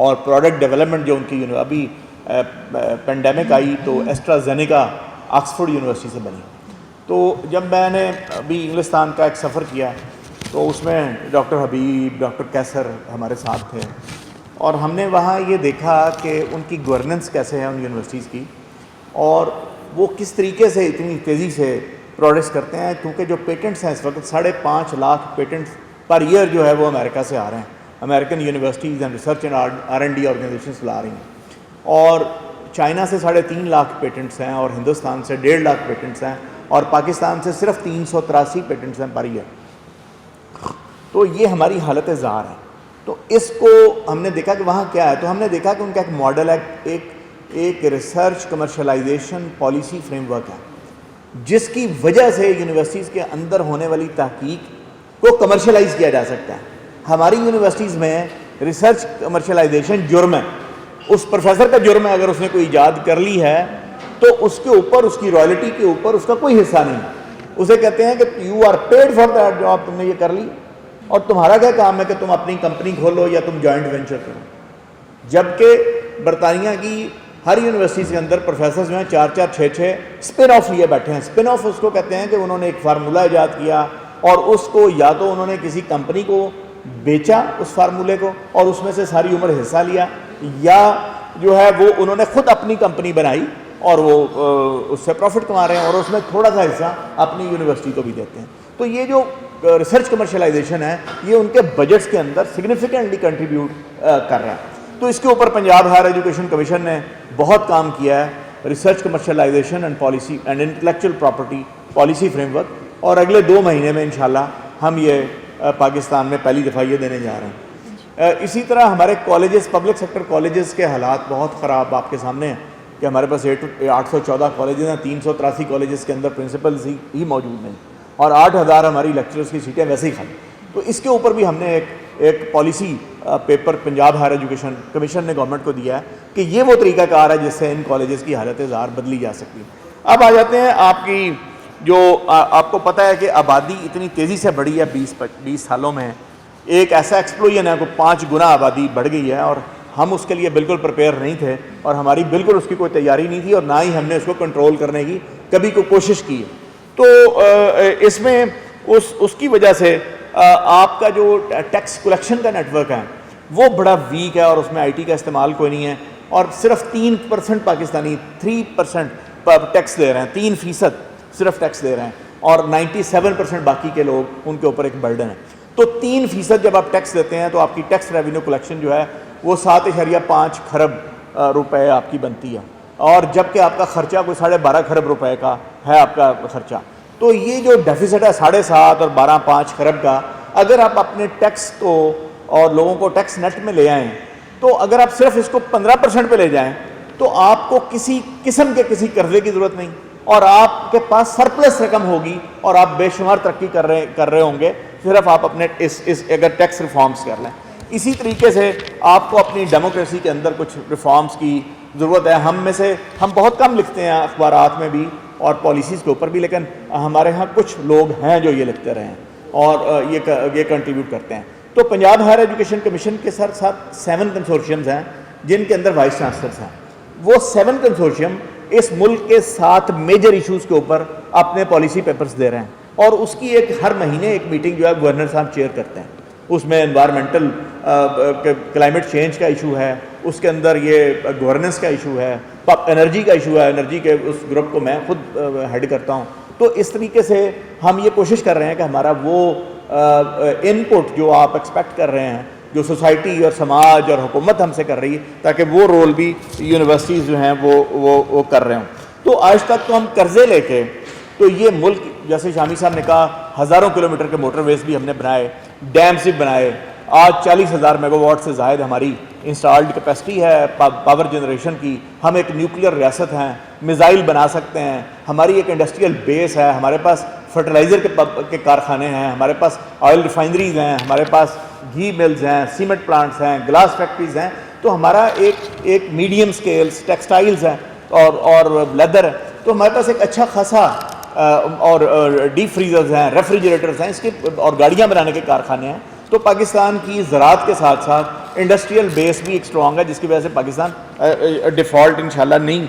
Speaker 12: اور پروڈکٹ ڈیولپمنٹ جو ان کی ابھی پینڈیمک آئی تو ایسٹرازینیکا آکسفورڈ یونیورسٹی سے بنی. تو جب میں نے ابھی انگلستان کا ایک سفر کیا تو اس میں ڈاکٹر حبیب, ڈاکٹر کیسر ہمارے ساتھ تھے, اور ہم نے وہاں یہ دیکھا کہ ان کی گورننس کیسے ہے ان یونیورسٹیز کی, اور وہ کس طریقے سے اتنی تیزی سے پروڈکٹس کرتے ہیں, کیونکہ جو پیٹنٹس ہیں اس وقت 5.5 لاکھ پیٹنٹس پر ایئر جو ہے وہ امریکہ سے آ رہے ہیں, American universities and research and R&D organisations لا رہی ہیں, اور چائنا سے 3.5 لاکھ پیٹنٹس ہیں, اور ہندوستان سے 1.5 لاکھ پیٹنٹس ہیں, اور پاکستان سے صرف 383 پیٹنٹس ہیں پر ایئر. تو یہ ہماری حالت زار ہے. تو اس کو ہم نے دیکھا کہ وہاں کیا ہے, تو ہم نے دیکھا کہ ان کا ایک ماڈل ہے, ایک research commercialisation policy framework ہے, جس کی وجہ سے یونیورسٹیز کے اندر ہونے والی تحقیق کو کمرشلائز کیا جا سکتا ہے. ہماری یونیورسٹیز میں ریسرچ کمرشلائزیشن جرم ہے, اس پروفیسر کا جرم ہے اگر اس نے کوئی ایجاد کر لی ہے تو اس کے اوپر, اس کی رائلٹی کے اوپر اس کا کوئی حصہ نہیں ہے. اسے کہتے ہیں کہ you are paid for that job, تم نے یہ کر لی, اور تمہارا کیا کام ہے کہ تم اپنی کمپنی کھولو یا تم جوائنٹ وینچر کرو. جبکہ برطانیہ کی ہر یونیورسٹیز کے اندر پروفیسرز جو ہیں 4-4, 6-6 اسپن آف لیے بیٹھے ہیں. اسپن آف اس کو کہتے ہیں کہ انہوں نے ایک فارمولہ ایجاد کیا اور اس کو یا تو انہوں نے کسی کمپنی کو بیچا اس فارمولے کو اور اس میں سے ساری عمر حصہ لیا, یا جو ہے وہ انہوں نے خود اپنی کمپنی بنائی اور وہ اس سے پروفٹ کما رہے ہیں اور اس میں تھوڑا سا حصہ اپنی یونیورسٹی کو بھی دیتے ہیں. تو یہ جو ریسرچ کمرشلائزیشن ہے یہ ان کے بجٹس کے اندر سگنیفیکنٹلی کنٹریبیوٹ کر رہا ہے. تو اس کے اوپر پنجاب ہائر ایجوکیشن کمیشن نے بہت کام کیا ہے, research commercialisation and policy and intellectual property policy framework, اور اگلے 2 مہینے میں انشاءاللہ ہم یہ پاکستان میں پہلی دفعہ یہ دینے جا رہے ہیں. اسی طرح ہمارے کالجز, پبلک سیکٹر کالجز کے حالات بہت خراب آپ کے سامنے ہیں کہ ہمارے پاس 814 کالجز ہیں, 383 کالجز کے اندر پرنسپلز ہی موجود نہیں, اور 8000 ہماری لیکچرز کی سیٹیں ویسے ہی خالی. تو اس کے اوپر بھی ہم نے ایک policy paper Punjab higher education commission نے گورنمنٹ کو دیا ہے کہ یہ وہ طریقہ کار ہے جس سے ان کالجز کی حالت زار بدلی جا سکتی ہے. اب آ جاتے ہیں آپ کی جو آپ کو پتہ ہے کہ آبادی اتنی تیزی سے بڑھی ہے 20 سالوں میں, ایک ایسا ایکسپلوژن ہے کہ 5 گنا آبادی بڑھ گئی ہے, اور ہم اس کے لیے بالکل پریپیئر نہیں تھے, اور ہماری بالکل اس کی کوئی تیاری نہیں تھی, اور نہ ہی ہم نے اس کو کنٹرول کرنے کی کبھی کوئی کوشش کی ہے. تو اس میں اس کی وجہ سے آپ کا جو ٹیکس کلیکشن کا نیٹ ورک ہے وہ بڑا ویک ہے, اور اس میں IT کا استعمال کوئی نہیں ہے, اور صرف 3% پاکستانی 3% ٹیکس دے رہے ہیں, 3% صرف ٹیکس دے رہے ہیں, اور 97% باقی کے لوگ ان کے اوپر ایک برڈن ہے. تو 3% جب آپ ٹیکس دیتے ہیں تو آپ کی ٹیکس ریونیو کلیکشن جو ہے وہ 7.5 کھرب روپے آپ کی بنتی ہے, اور جبکہ آپ کا خرچہ کوئی 12.5 کھرب روپے کا ہے آپ کا خرچہ. تو یہ جو ڈیفیسٹ ہے 7.5 اور 12.5 کھرب کا, اگر آپ اپنے ٹیکس کو اور لوگوں کو ٹیکس نیٹ میں لے آئیں, تو اگر آپ صرف اس کو 15% پہ لے جائیں تو آپ کو کسی قسم کے کسی قرضے کی ضرورت نہیں, اور آپ کے پاس سرپلس رقم ہوگی, اور آپ بے شمار ترقی کر رہے ہوں گے صرف آپ اپنے اگر ٹیکس ریفارمز کر لیں. اسی طریقے سے آپ کو اپنی ڈیموکریسی کے اندر کچھ ریفارمز کی ضرورت ہے. ہم بہت کم لکھتے ہیں اخبارات میں بھی اور پالیسیز کے اوپر بھی, لیکن ہمارے ہاں کچھ لوگ ہیں جو یہ لکھتے رہے ہیں اور یہ کنٹریبیوٹ کرتے ہیں. تو پنجاب ہائر ایجوکیشن کمیشن کے ساتھ 7 کنسورشیمز ہیں جن کے اندر وائس چانسلرز ہیں. وہ 7 کنسورشیم اس ملک کے 7 میجر ایشوز کے اوپر اپنے پالیسی پیپرز دے رہے ہیں, اور اس کی ہر مہینے ایک میٹنگ جو ہے گورنر صاحب چیئر کرتے ہیں. اس میں انوائرمنٹل کلائمیٹ چینج کا ایشو ہے, اس کے اندر یہ گورننس کا ایشو ہے, انرجی کا ایشو ہے, انرجی کے اس گروپ کو میں خود ہیڈ کرتا ہوں. تو اس طریقے سے ہم یہ کوشش کر رہے ہیں کہ ہمارا وہ ان پٹ جو آپ ایکسپیکٹ کر رہے ہیں, جو سوسائٹی اور سماج اور حکومت ہم سے کر رہی ہے, تاکہ وہ رول بھی یونیورسٹیز جو ہیں وہ کر رہے ہوں. تو آج تک تو ہم قرضے لے کے, تو یہ ملک جیسے شامی صاحب نے کہا ہزاروں کلومیٹر کے موٹر ویز بھی ہم نے بنائے, ڈیمز بھی بنائے. آج 40,000 میگا واٹ سے زائد ہماری انسٹالڈ کیپیسٹی ہے پاور جنریشن کی. ہم ایک نیوکلیئر ریاست ہیں, میزائل بنا سکتے ہیں, ہماری ایک انڈسٹریل بیس ہے, ہمارے پاس فرٹیلائزر کے کارخانے ہیں, ہمارے پاس آئل ریفائنریز ہیں, ہمارے پاس گھی ملز ہیں, سیمنٹ پلانٹس ہیں, گلاس فیکٹریز ہیں. تو ہمارا ایک میڈیم سکیلز ٹیکسٹائلز ہیں اور لیدر ہے. تو ہمارے پاس ایک اچھا خاصا اور ڈیپ فریزرز ہیں, ریفریجریٹرز ہیں, اس کے اور گاڑیاں بنانے کے کارخانے ہیں. تو پاکستان کی زراعت کے ساتھ ساتھ انڈسٹریل بیس بھی ایک اسٹرانگ ہے جس کی وجہ سے پاکستان ڈیفالٹ انشاءاللہ نہیں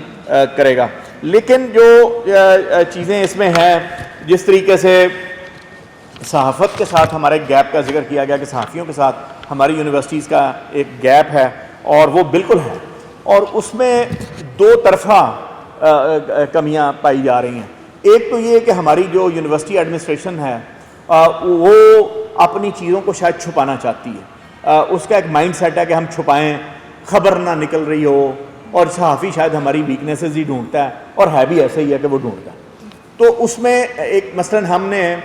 Speaker 12: کرے گا. لیکن جو چیزیں اس میں ہیں, جس طریقے سے صحافت کے ساتھ ہمارے گیپ کا ذکر کیا گیا کہ صحافیوں کے ساتھ ہماری یونیورسٹیز کا ایک گیپ ہے, اور وہ بالکل ہے, اور اس میں دو طرفہ کمیاں پائی جا رہی ہیں. ایک تو یہ کہ ہماری جو یونیورسٹی ایڈمنسٹریشن ہے وہ اپنی چیزوں کو شاید چھپانا چاہتی ہے. اس کا ایک مائنڈ سیٹ ہے کہ ہم چھپائیں, خبر نہ نکل رہی ہو, اور صحافی شاید ہماری ویکنیسز ہی ڈھونڈتا ہے, اور ہے بھی ایسے ہی ہے کہ وہ ڈھونڈتا ہے. تو اس میں ایک مثلاً ہم نے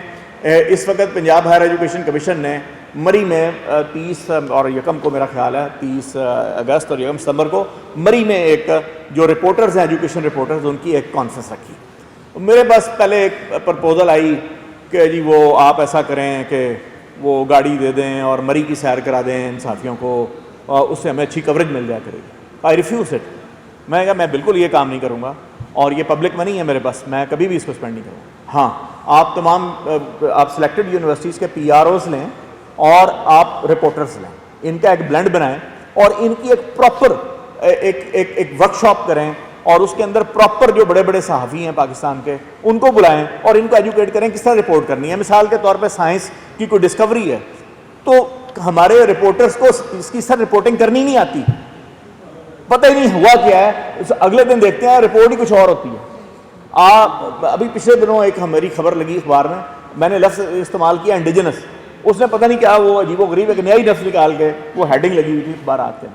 Speaker 12: اس وقت پنجاب ہائر ایجوکیشن کمیشن نے مری میں 30 اور یکم کو میرا خیال ہے 30 اگست اور یکم ستمبر کو مری میں ایک جو رپورٹرز ہیں ایجوکیشن رپورٹرز ان کی ایک کانفرنس رکھی. میرے پاس پہلے ایک پرپوزل آئی کہ جی وہ آپ ایسا کریں کہ وہ گاڑی دے دیں اور مری کی سیر کرا دیں ان صحافیوں کو, اس سے ہمیں اچھی کوریج مل جائے کرے گی. I refuse it. میں کہا میں بالکل یہ کام نہیں کروں گا, اور یہ پبلک منی ہے میرے پاس, میں کبھی بھی اس کو اسپینڈ نہیں کروں گا. ہاں آپ تمام آپ سلیکٹڈ یونیورسٹیز کے PROs لیں اور آپ رپورٹرز لیں, ان کا ایک بلینڈ بنائیں اور ان کی ایک پراپر ایک ورک شاپ کریں, اور اس کے اندر پراپر جو بڑے بڑے صحافی ہیں پاکستان کے ان کو بلائیں اور ان کو ایجوکیٹ کریں کس طرح رپورٹ کرنی ہے. مثال کے طور پہ سائنس کی کوئی ڈسکوری ہے تو ہمارے رپورٹرز کو اس کی سر رپورٹنگ کرنی نہیں آتی, پتہ ہی نہیں ہوا کیا ہے, اگلے دن دیکھتے ہیں رپورٹ ہی کچھ اور ہوتی ہے. ابھی پچھلے دنوں ایک ہماری خبر لگی اخبار میں نے لفظ استعمال کیا انڈیجنس, اس نے پتہ نہیں کیا وہ عجیب و غریب ایک نیا ہی لفظ نکال کے وہ ہیڈنگ لگی ہوئی تھی اخبارات کے.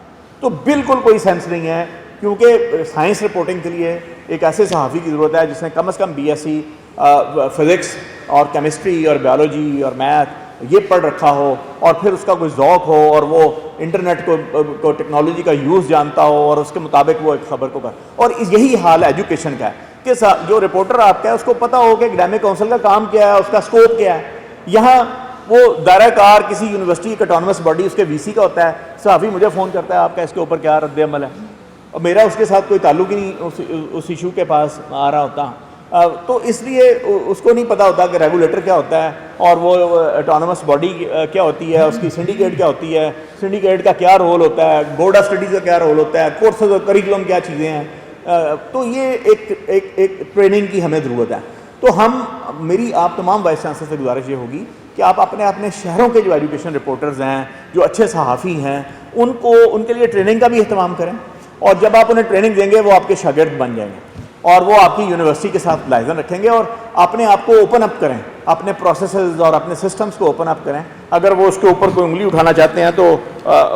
Speaker 12: تو بالکل کوئی سینس نہیں ہے, کیونکہ سائنس رپورٹنگ کے لیے ایک ایسے صحافی کی ضرورت ہے جس نے کم از کم BSc فزکس اور کیمسٹری اور بیولوجی اور میتھ یہ پڑھ رکھا ہو, اور پھر اس کا کوئی ذوق ہو, اور وہ انٹرنیٹ کو ٹیکنالوجی کا یوز جانتا ہو, اور اس کے مطابق وہ ایک خبر کو کر. اور یہی حال ایجوکیشن کا ہے کہ جو رپورٹر آپ کا ہے اس کو پتہ ہو کہ اکیڈمک کونسل کا کام کیا ہے, اس کا اسکوپ کیا ہے. یہاں وہ دائرہ کار کسی یونیورسٹی ایک آٹونومس باڈی اس کے VC کا ہوتا ہے, صحافی مجھے فون کرتا ہے آپ کا اس کے اوپر کیا رد عمل ہے, اور میرا اس کے ساتھ کوئی تعلق ہی نہیں اس ایشو کے پاس آ رہا ہوتا. تو اس لیے اس کو نہیں پتہ ہوتا کہ ریگولیٹر کیا ہوتا ہے, اور وہ آٹونومس باڈی کیا ہوتی ہے, اس کی سنڈیکیٹ کیا ہوتی ہے, سنڈیکیٹ کا کیا رول ہوتا ہے, بورڈ آف اسٹڈیز کا کیا رول ہوتا ہے, کورسز اور کریکولم کیا چیزیں ہیں. تو یہ ایک ٹریننگ کی ہمیں ضرورت ہے. تو میری آپ تمام وائس چانسلر سے گزارش یہ ہوگی کہ آپ اپنے شہروں کے جو ایجوکیشن رپورٹرز ہیں, جو اچھے صحافی ہیں, ان کے لیے ٹریننگ کا بھی اہتمام کریں, اور جب آپ انہیں ٹریننگ دیں گے وہ آپ کے شاگرد بن جائیں گے, اور وہ آپ کی یونیورسٹی کے ساتھ لائزن رکھیں گے, اور اپنے آپ کو اوپن اپ کریں, اپنے پروسیسز اور اپنے سسٹمز کو اوپن اپ کریں. اگر وہ اس کے اوپر کوئی انگلی اٹھانا چاہتے ہیں تو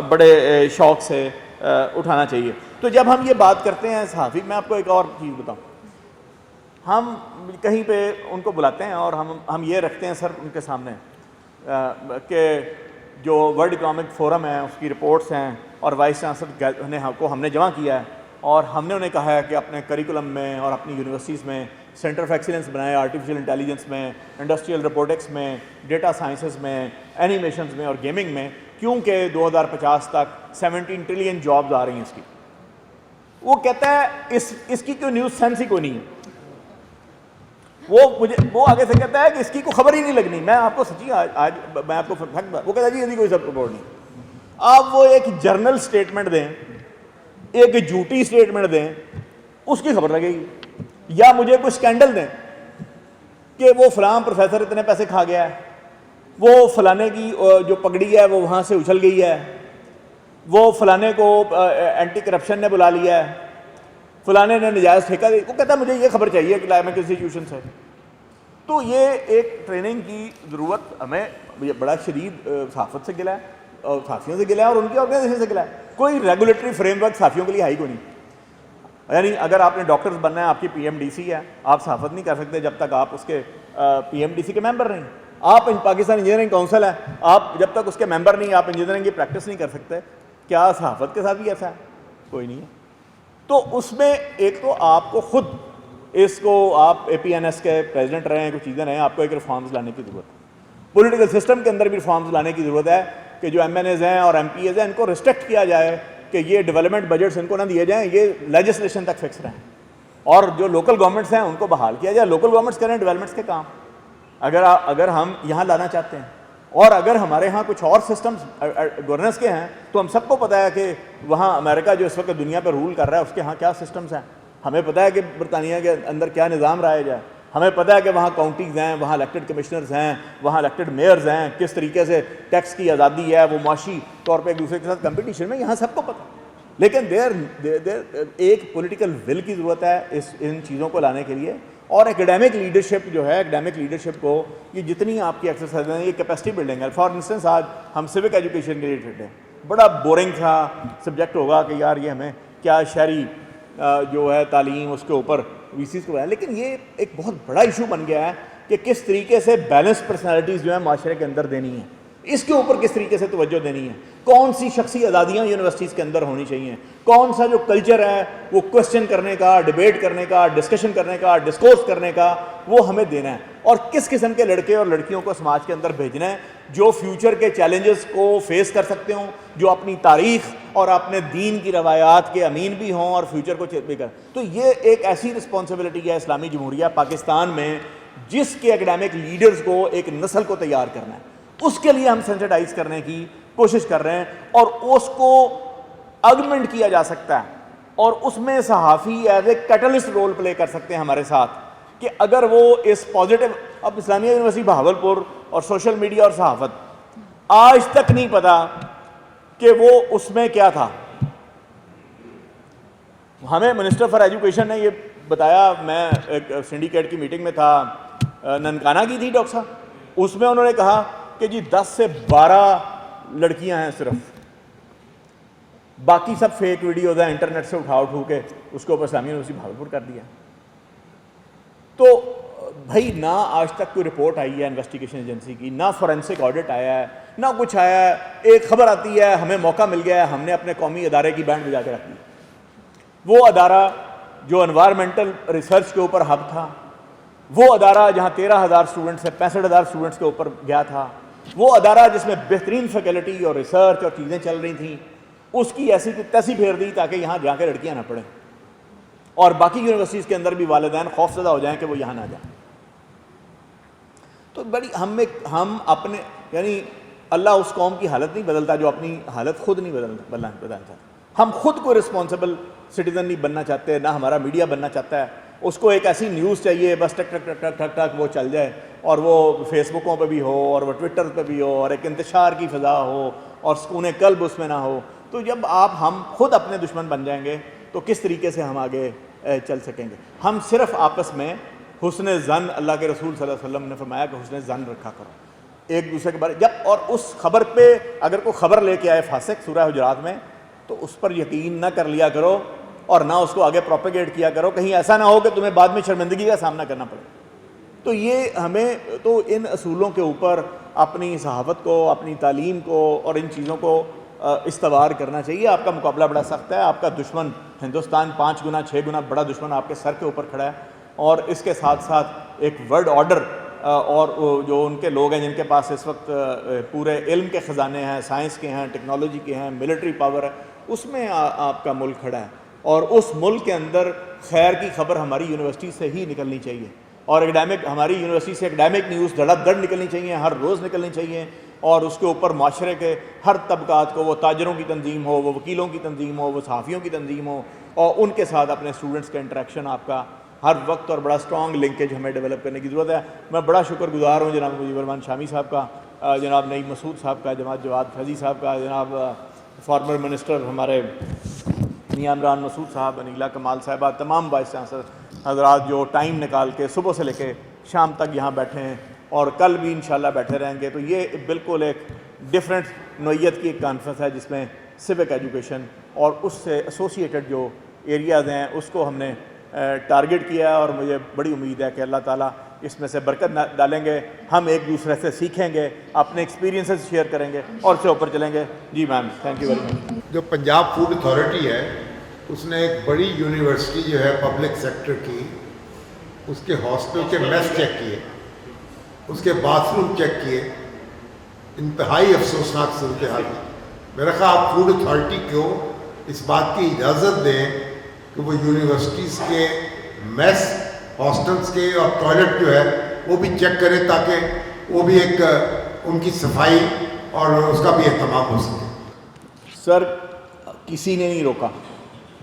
Speaker 12: بڑے شوق سے اٹھانا چاہیے. تو جب ہم یہ بات کرتے ہیں صحافی, میں آپ کو ایک اور چیز بتاؤں, ہم کہیں پہ ان کو بلاتے ہیں اور ہم یہ رکھتے ہیں سر ان کے سامنے کہ جو ورلڈ اکنامک فورم ہے اس کی رپورٹس ہیں, اور وائس چانسلر کو ہم نے جمع کیا ہے, اور ہم نے انہیں کہا ہے کہ اپنے کریکولم میں اور اپنی یونیورسٹیز میں سینٹر آف ایکسیلنس بنائے, آرٹیفیشل انٹیلیجنس میں, انڈسٹریل روبوٹکس میں, ڈیٹا سائنسز میں, اینیمیشنز میں اور گیمنگ میں, کیونکہ 2050 تک 17 ٹریلین جابز آ رہی ہیں اس کی. وہ کہتا ہے اس کی کوئی نیوز سینس ہی کوئی نہیں ہے. وہ آگے سے کہتا ہے کہ اس کی کوئی خبر ہی نہیں لگنی. میں آپ کو سچی آج میں آپ کو وہ کہتا ہے جی یعنی کوئی سب رپورٹ نہیں. آپ وہ ایک جرنل سٹیٹمنٹ دیں, ایک جھوٹی سٹیٹمنٹ دیں, اس کی خبر لگے گی. یا مجھے کوئی سکینڈل دیں کہ وہ فلاں پروفیسر اتنے پیسے کھا گیا ہے, وہ فلانے کی جو پگڑی ہے وہ وہاں سے اچھل گئی ہے, وہ فلانے کو اینٹی کرپشن نے بلا لیا ہے, فلانے نے نجائز ٹھیکہ دی. وہ کہتا ہے مجھے یہ خبر چاہیے کہ اکیڈمک انسٹیٹیوشن سے. تو یہ ایک ٹریننگ کی ضرورت ہمیں بڑا شدید صحافت سے گلا ہے, اور صحافیوں سے گلا ہے, اور ان کی آرگنائزیشن سے گلا ہے. کوئی ریگولیٹری فریم ورک صحافیوں کے لیے ہے ہی کوئی نہیں. یعنی اگر آپ نے ڈاکٹرز بننا ہے, آپ کی PMDC ہے, آپ صحافت نہیں کر سکتے جب تک آپ اس کے PMDC کے ممبر نہیں. آپ پاکستان انجینئرنگ کونسل ہے, آپ جب تک اس کے ممبر نہیں, آپ انجینئرنگ کی پریکٹس نہیں کر سکتے. کیا صحافت کے ساتھ بھی ایسا ہے؟ کوئی نہیں ہے. تو اس میں ایک تو آپ کو خود اس کو آپ APNS کے پریزیڈنٹ رہے ہیں, کچھ چیزیں رہے ہیں, آپ کو ایک ریفارمز لانے کی ضرورت ہے. پولیٹیکل سسٹم کے اندر بھی ریفارمز لانے کی ضرورت ہے کہ جو MNAs ہیں اور MPAs ہیں ان کو ریسٹرکٹ کیا جائے کہ یہ ڈیولپمنٹ بجٹس ان کو نہ دیے جائیں, یہ لیجسلیشن تک فکس رہیں, اور جو لوکل گورنمنٹس ہیں ان کو بحال کیا جائے. لوکل گورنمنٹس کریں ڈیولپمنٹس کے کام. اگر ہم یہاں لانا چاہتے ہیں اور اگر ہمارے ہاں کچھ اور سسٹمز گورننس کے ہیں تو ہم سب کو پتہ ہے کہ وہاں امریکہ جو اس وقت دنیا پہ رول کر رہا ہے اس کے ہاں کیا سسٹمز ہیں. ہمیں پتہ ہے کہ برطانیہ کے اندر کیا نظام رائج ہے. ہمیں پتہ ہے کہ وہاں کاؤنٹیز ہیں, وہاں الیکٹڈ کمشنرز ہیں, وہاں الیکٹڈ میئرز ہیں, کس طریقے سے ٹیکس کی آزادی ہے, وہ معاشی طور پہ ایک دوسرے کے ساتھ کمپٹیشن میں, یہاں سب کو پتہ. لیکن ایک پولیٹیکل ول کی ضرورت ہے ان چیزوں کو لانے کے لیے. اور ایکڈیمک لیڈرشپ جو ہے, ایکڈیمک لیڈرشپ کو یہ جتنی آپ کی ایکسرسائز ہیں, یہ کیپیسٹی بلڈنگ ہے. فار انسٹنس آج ہم سوک ایجوکیشن کے لیے ٹریٹ ہیں, بڑا بورنگ تھا سبجیکٹ ہوگا کہ یار یہ ہمیں کیا شہری جو ہے تعلیم اس کے اوپر وی سیز کو بنایا. لیکن یہ ایک بہت بڑا ایشو بن گیا ہے کہ کس طریقے سے بیلنس پرسنالٹیز جو ہیں معاشرے کے اندر دینی ہیں, اس کے اوپر کس طریقے سے توجہ دینی ہے, کون سی شخصی آزادیاں یونیورسٹیز کے اندر ہونی چاہیے, کون سا جو کلچر ہے وہ کوشچن کرنے کا, ڈیبیٹ کرنے کا, ڈسکشن کرنے کا, ڈسکورس کرنے کا, وہ ہمیں دینا ہے. اور کس قسم کے لڑکے اور لڑکیوں کو سماج کے اندر بھیجنا ہے جو فیوچر کے چیلنجز کو فیس کر سکتے ہوں, جو اپنی تاریخ اور اپنے دین کی روایات کے امین بھی ہوں اور فیوچر کو بھی کر. تو یہ ایک ایسی رسپانسبلٹی ہے اسلامی جمہوریہ پاکستان میں جس کے ایکڈیمک لیڈرز کو ایک نسل کو تیار کرنا ہے. اس کے لیے ہم سینسٹائز کرنے کی کوشش کر رہے ہیں اور اس کو آگمنٹ کیا جا سکتا ہے. اور اس میں صحافی as a catalyst role play کر سکتے ہیں ہمارے ساتھ کہ اگر وہ اس پازیٹیو. اب اسلامیہ یونیورسٹی بہاولپور اور سوشل میڈیا اور صحافت آج تک نہیں پتا کہ وہ اس میں کیا تھا. ہمیں منسٹر فار ایجوکیشن نے یہ بتایا, میں ایک سنڈیکیٹ کی میٹنگ میں تھا, ننکانہ کی تھی ڈاکٹر صاحب, اس میں انہوں نے کہا کہ جی 10 سے 12 لڑکیاں ہیں صرف, باقی سب فیک ویڈیوز ہیں انٹرنیٹ سے اٹھا کے اس کے اوپر اسلامیہ یونیورسٹی بھاگلپور کر دیا. تو بھائی نہ آج تک کوئی رپورٹ آئی ہے انویسٹیگیشن ایجنسی کی, نہ فورینسک آڈٹ آیا ہے, نہ کچھ آیا ہے. ایک خبر آتی ہے ہمیں موقع مل گیا ہے, ہم نے اپنے قومی ادارے کی بینڈ بجا کے رکھ دی. وہ ادارہ جو انوائرمنٹل ریسرچ کے اوپر ہب تھا, وہ ادارہ جہاں 13,000 اسٹوڈنٹ سے 65,000 اسٹوڈنٹس کے اوپر گیا تھا, وہ ادارہ جس میں بہترین فیکلٹی اور ریسرچ اور چیزیں چل رہی تھیں, اس کی ایسی کی تیسی پھیر دی تاکہ یہاں جا کے لڑکیاں نہ پڑھیں اور باقی یونیورسٹیز کے اندر بھی والدین خوفزدہ ہو جائیں کہ وہ یہاں نہ جائیں. تو بڑی ہم اپنے یعنی اللہ اس قوم کی حالت نہیں بدلتا جو اپنی حالت خود نہیں بدلنا چاہتا. ہم خود کوئی رسپانسبل سٹیزن نہیں بننا چاہتے, نہ ہمارا میڈیا بننا چاہتا ہے. اس کو ایک ایسی نیوز چاہیے بس ٹک ٹک ٹک ٹک ٹک ٹک وہ چل جائے, اور وہ فیس بکوں پہ بھی ہو اور وہ ٹویٹر پہ بھی ہو اور ایک انتشار کی فضا ہو اور سکون قلب اس میں نہ ہو. تو جب ہم خود اپنے دشمن بن جائیں گے تو کس طریقے سے ہم آگے چل سکیں گے. ہم صرف آپس میں حسن ظن, اللہ کے رسول صلی اللہ علیہ وسلم نے فرمایا کہ حسن ظن رکھا کرو ایک دوسرے کے بارے جب, اور اس خبر پہ اگر کوئی خبر لے کے آئے فاسق سورہ حجرات میں تو اس پر یقین نہ کر لیا کرو اور نہ اس کو آگے پروپیگیٹ کیا کرو, کہیں ایسا نہ ہو کہ تمہیں بعد میں شرمندگی کا سامنا کرنا پڑے. تو یہ ہمیں تو ان اصولوں کے اوپر اپنی صحافت کو, اپنی تعلیم کو اور ان چیزوں کو استوار کرنا چاہیے. آپ کا مقابلہ بڑا سخت ہے, آپ کا دشمن ہندوستان 5 گنا 6 گنا بڑا دشمن آپ کے سر کے اوپر کھڑا ہے, اور اس کے ساتھ ساتھ ایک ورلڈ آرڈر اور جو ان کے لوگ ہیں جن کے پاس اس وقت پورے علم کے خزانے ہیں, سائنس کے ہیں, ٹیکنالوجی کے ہیں, ملٹری پاور ہے, اس میں آپ کا ملک کھڑا ہے. اور اس ملک کے اندر خیر کی خبر ہماری یونیورسٹی سے ہی نکلنی چاہیے, اور ہماری یونیورسٹی سے ایکڈیمک نیوز دھڑا دھڑ نکلنی چاہیے, ہر روز نکلنی چاہیے, اور اس کے اوپر معاشرے کے ہر طبقات کو, وہ تاجروں کی تنظیم ہو, وہ وکیلوں کی تنظیم ہو, وہ صحافیوں کی تنظیم ہو, اور ان کے ساتھ اپنے اسٹوڈنٹس کا انٹریکشن آپ کا ہر وقت اور بڑا اسٹرانگ لنکیج ہمیں ڈیولپ کرنے کی ضرورت ہے. میں بڑا شکر گزار ہوں جناب مجیب الرحمان شامی صاحب کا, جناب نعیم مسعود صاحب کا, جناب جواد فیضی صاحب کا, جناب فارمر منسٹر ہمارے میاں عمران مسعود صاحب, انیلا کمال صاحبہ, تمام وائس چانسلر حضرات جو ٹائم نکال کے صبح سے لے کے شام تک یہاں بیٹھے ہیں اور کل بھی انشاءاللہ بیٹھے رہیں گے. تو یہ بالکل ایک ڈفرینٹ نوعیت کی ایک کانفرنس ہے جس میں سوک ایجوکیشن اور اس سے ایسوسیٹڈ جو ایریاز ہیں اس کو ہم نے ٹارگٹ کیا ہے, اور مجھے بڑی امید ہے کہ اللہ تعالیٰ اس میں سے برکت ڈالیں گے. ہم ایک دوسرے سے سیکھیں گے, اپنے ایکسپیرینسز شیئر کریں گے اور سے اوپر چلیں گے. جی میم, تھینک یو ویری مچ.
Speaker 3: جو پنجاب فوڈ اتھارٹی ہے اس نے ایک بڑی یونیورسٹی جو ہے پبلک سیکٹر کی, اس کے ہاسٹل کے میس چیک کیے, اس کے باتھ روم چیک کیے, انتہائی افسوسناک صورتحال ہے. میرا خیال آپ فوڈ اتھارٹی کو اس بات کی اجازت دیں کہ وہ یونیورسٹیز کے میس, ہاسٹلس کے اور ٹوائلٹ جو ہے وہ بھی چیک کرے تاکہ وہ بھی ایک ان کی صفائی اور اس کا بھی اہتمام ہو سکے.
Speaker 12: سر کسی نے نہیں روکا.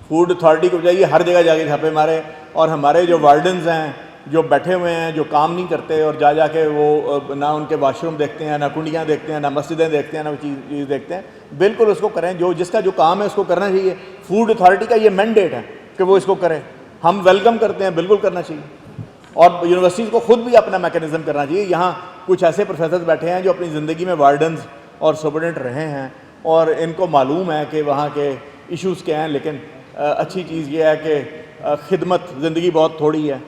Speaker 12: فوڈ اتھارٹی کو چاہیے ہر جگہ جا کے چھاپے مارے, اور ہمارے جو وارڈنز ہیں جو بیٹھے ہوئے ہیں, جو کام نہیں کرتے اور جا کے وہ نہ ان کے واش روم دیکھتے ہیں, نہ کنڈیاں دیکھتے ہیں, نہ مسجدیں دیکھتے ہیں, نہ وہ چیز دیکھتے ہیں, بالکل اس کو کریں. جو جس کا جو کام ہے اس کو کرنا چاہیے. فوڈ اتھارٹی کا یہ مینڈیٹ ہے کہ وہ اس کو کریں. ہم ویلکم کرتے ہیں, بالکل کرنا چاہیے. اور یونیورسٹیز کو خود بھی اپنا میکینزم کرنا چاہیے. یہاں کچھ ایسے پروفیسرز بیٹھے ہیں جو اپنی زندگی میں وارڈنز اور سپرڈنٹ رہے ہیں, اور ان کو معلوم ہے کہ وہاں کے ایشوز کیا ہیں. لیکن اچھی چیز یہ ہے کہ خدمت, زندگی بہت تھوڑی ہے,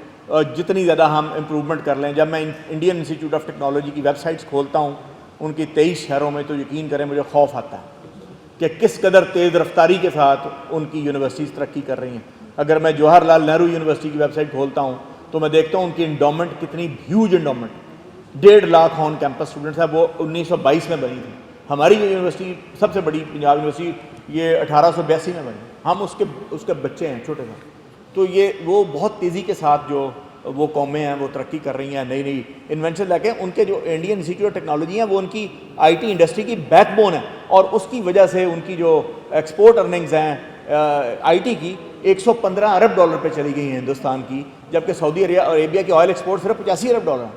Speaker 12: جتنی زیادہ ہم امپرومنٹ کر لیں. جب میں انڈین انسٹیٹیوٹ آف ٹیکنالوجی کی ویب سائٹس کھولتا ہوں ان کی 23 شہروں میں, تو یقین کریں مجھے خوف آتا ہے کہ کس قدر تیز رفتاری کے ساتھ ان کی یونیورسٹیز ترقی کر رہی ہیں. اگر میں جواہر لال نہرو یونیورسٹی کی ویب سائٹ کھولتا ہوں تو میں دیکھتا ہوں ان کی انڈومنٹ کتنی huge endowment, 1.5 lakh on campus students ہیں. وہ 1922 میں بنی تھی. ہماری جو یونیورسٹی سب سے بڑی پنجاب یونیورسٹی یہ 1882 میں بنی. ہم اس کے بچے ہیں چھوٹے سے. تو یہ وہ بہت تیزی کے ساتھ جو وہ قومیں ہیں وہ ترقی کر رہی ہیں, نئی نئی انوینشن لے کے. ان کے جو انڈین انسٹیٹیوٹ آف ٹیکنالوجی ہیں وہ ان کی آئی ٹی انڈسٹری کی بیک بون ہے, اور اس کی وجہ سے ان کی جو ایکسپورٹ ارننگز ہیں آئی ٹی کی 115 ارب ڈالر پہ چلی گئی ہیں ہندوستان کی, جبکہ سعودی عربیہ کی آئل ایکسپورٹ صرف 85 ارب ڈالر ہیں.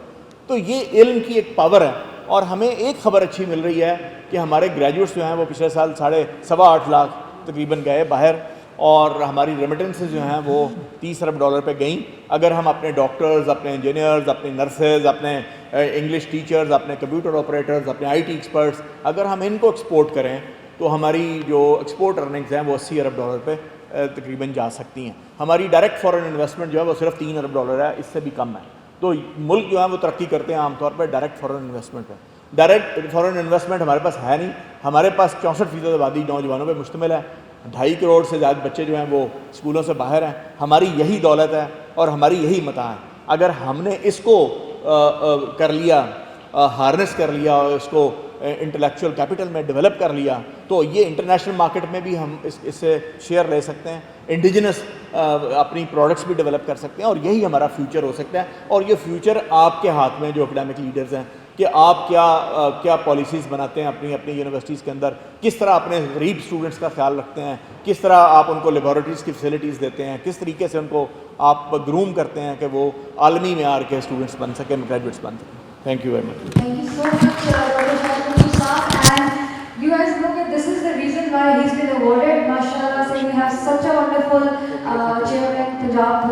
Speaker 12: تو یہ علم کی ایک پاور ہے. اور ہمیں ایک خبر اچھی مل رہی ہے کہ ہمارے گریجویٹس جو ہیں وہ پچھلے سال 8.5 لاکھ تقریباً گئے باہر, اور ہماری ریمیٹنسز جو ہیں وہ 30 ارب ڈالر پہ گئیں. اگر ہم اپنے ڈاکٹرز, اپنے انجینئرز, اپنے نرسز, اپنے انگلش ٹیچرز, اپنے کمپیوٹر آپریٹرز, اپنے آئی ٹی ایکسپرٹس, اگر ہم ان کو ایکسپورٹ کریں تو ہماری جو ایکسپورٹ ارننگز ہیں وہ 80 ارب ڈالر پہ تقریباً جا سکتی ہیں. ہماری ڈائریکٹ فارن انویسٹمنٹ جو ہے وہ صرف 3 ارب ڈالر ہے, اس سے بھی کم ہے. تو ملک جو ہے وہ ترقی کرتے ہیں عام طور پہ ڈائریکٹ فارن انویسٹمنٹ پہ. ڈائریکٹ فارن انویسٹمنٹ ہمارے پاس ہے نہیں. ہمارے پاس 64% آبادی نوجوانوں پہ مشتمل ہے. 2.5 کروڑ سے زیادہ بچے جو ہیں وہ اسکولوں سے باہر ہیں. ہماری یہی دولت ہے اور ہماری یہی متاع ہے. اگر ہم نے اس کو کر لیا, ہارنس کر لیا, اور اس کو انٹلیکچوئل کیپٹل میں ڈیولپ کر لیا, تو یہ انٹرنیشنل مارکیٹ میں بھی ہم اس سے شیئر لے سکتے ہیں. انڈیجنس اپنی پروڈکٹس بھی ڈیولپ کر سکتے ہیں, اور یہی ہمارا فیوچر ہو سکتا ہے. اور یہ فیوچر آپ کے ہاتھ میں جو اکیڈمک لیڈرز ہیں کہ آپ کیا پالیسیز بناتے ہیں اپنی یونیورسٹیز کے اندر, کس طرح اپنے غریب اسٹوڈنٹس کا خیال رکھتے ہیں, کس طرح آپ ان کو لیبارٹریز کی فیسلٹیز دیتے ہیں, کس طریقے سے ان کو آپ گروم کرتے ہیں کہ وہ عالمی معیار کے اسٹوڈنٹس بن سکیں, گریجویٹس بن سکیں. Thank you very much.
Speaker 2: Thank you so much, Dr. Shahid Saab. And you guys look at, this is the reason why he's been awarded. MashaAllah, so we have such a wonderful chairman Punjab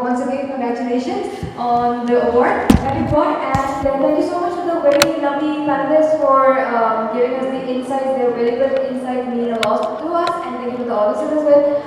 Speaker 2: once again congratulations on the award that you got. And thank you so much to the very lovely panelists for giving us the insights. Their very good insights mean a lot to us, and thank you to the audience as well.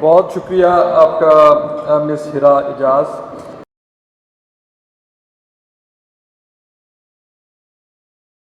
Speaker 1: بہت شکریہ آپ کا مس ہرا اعجاز.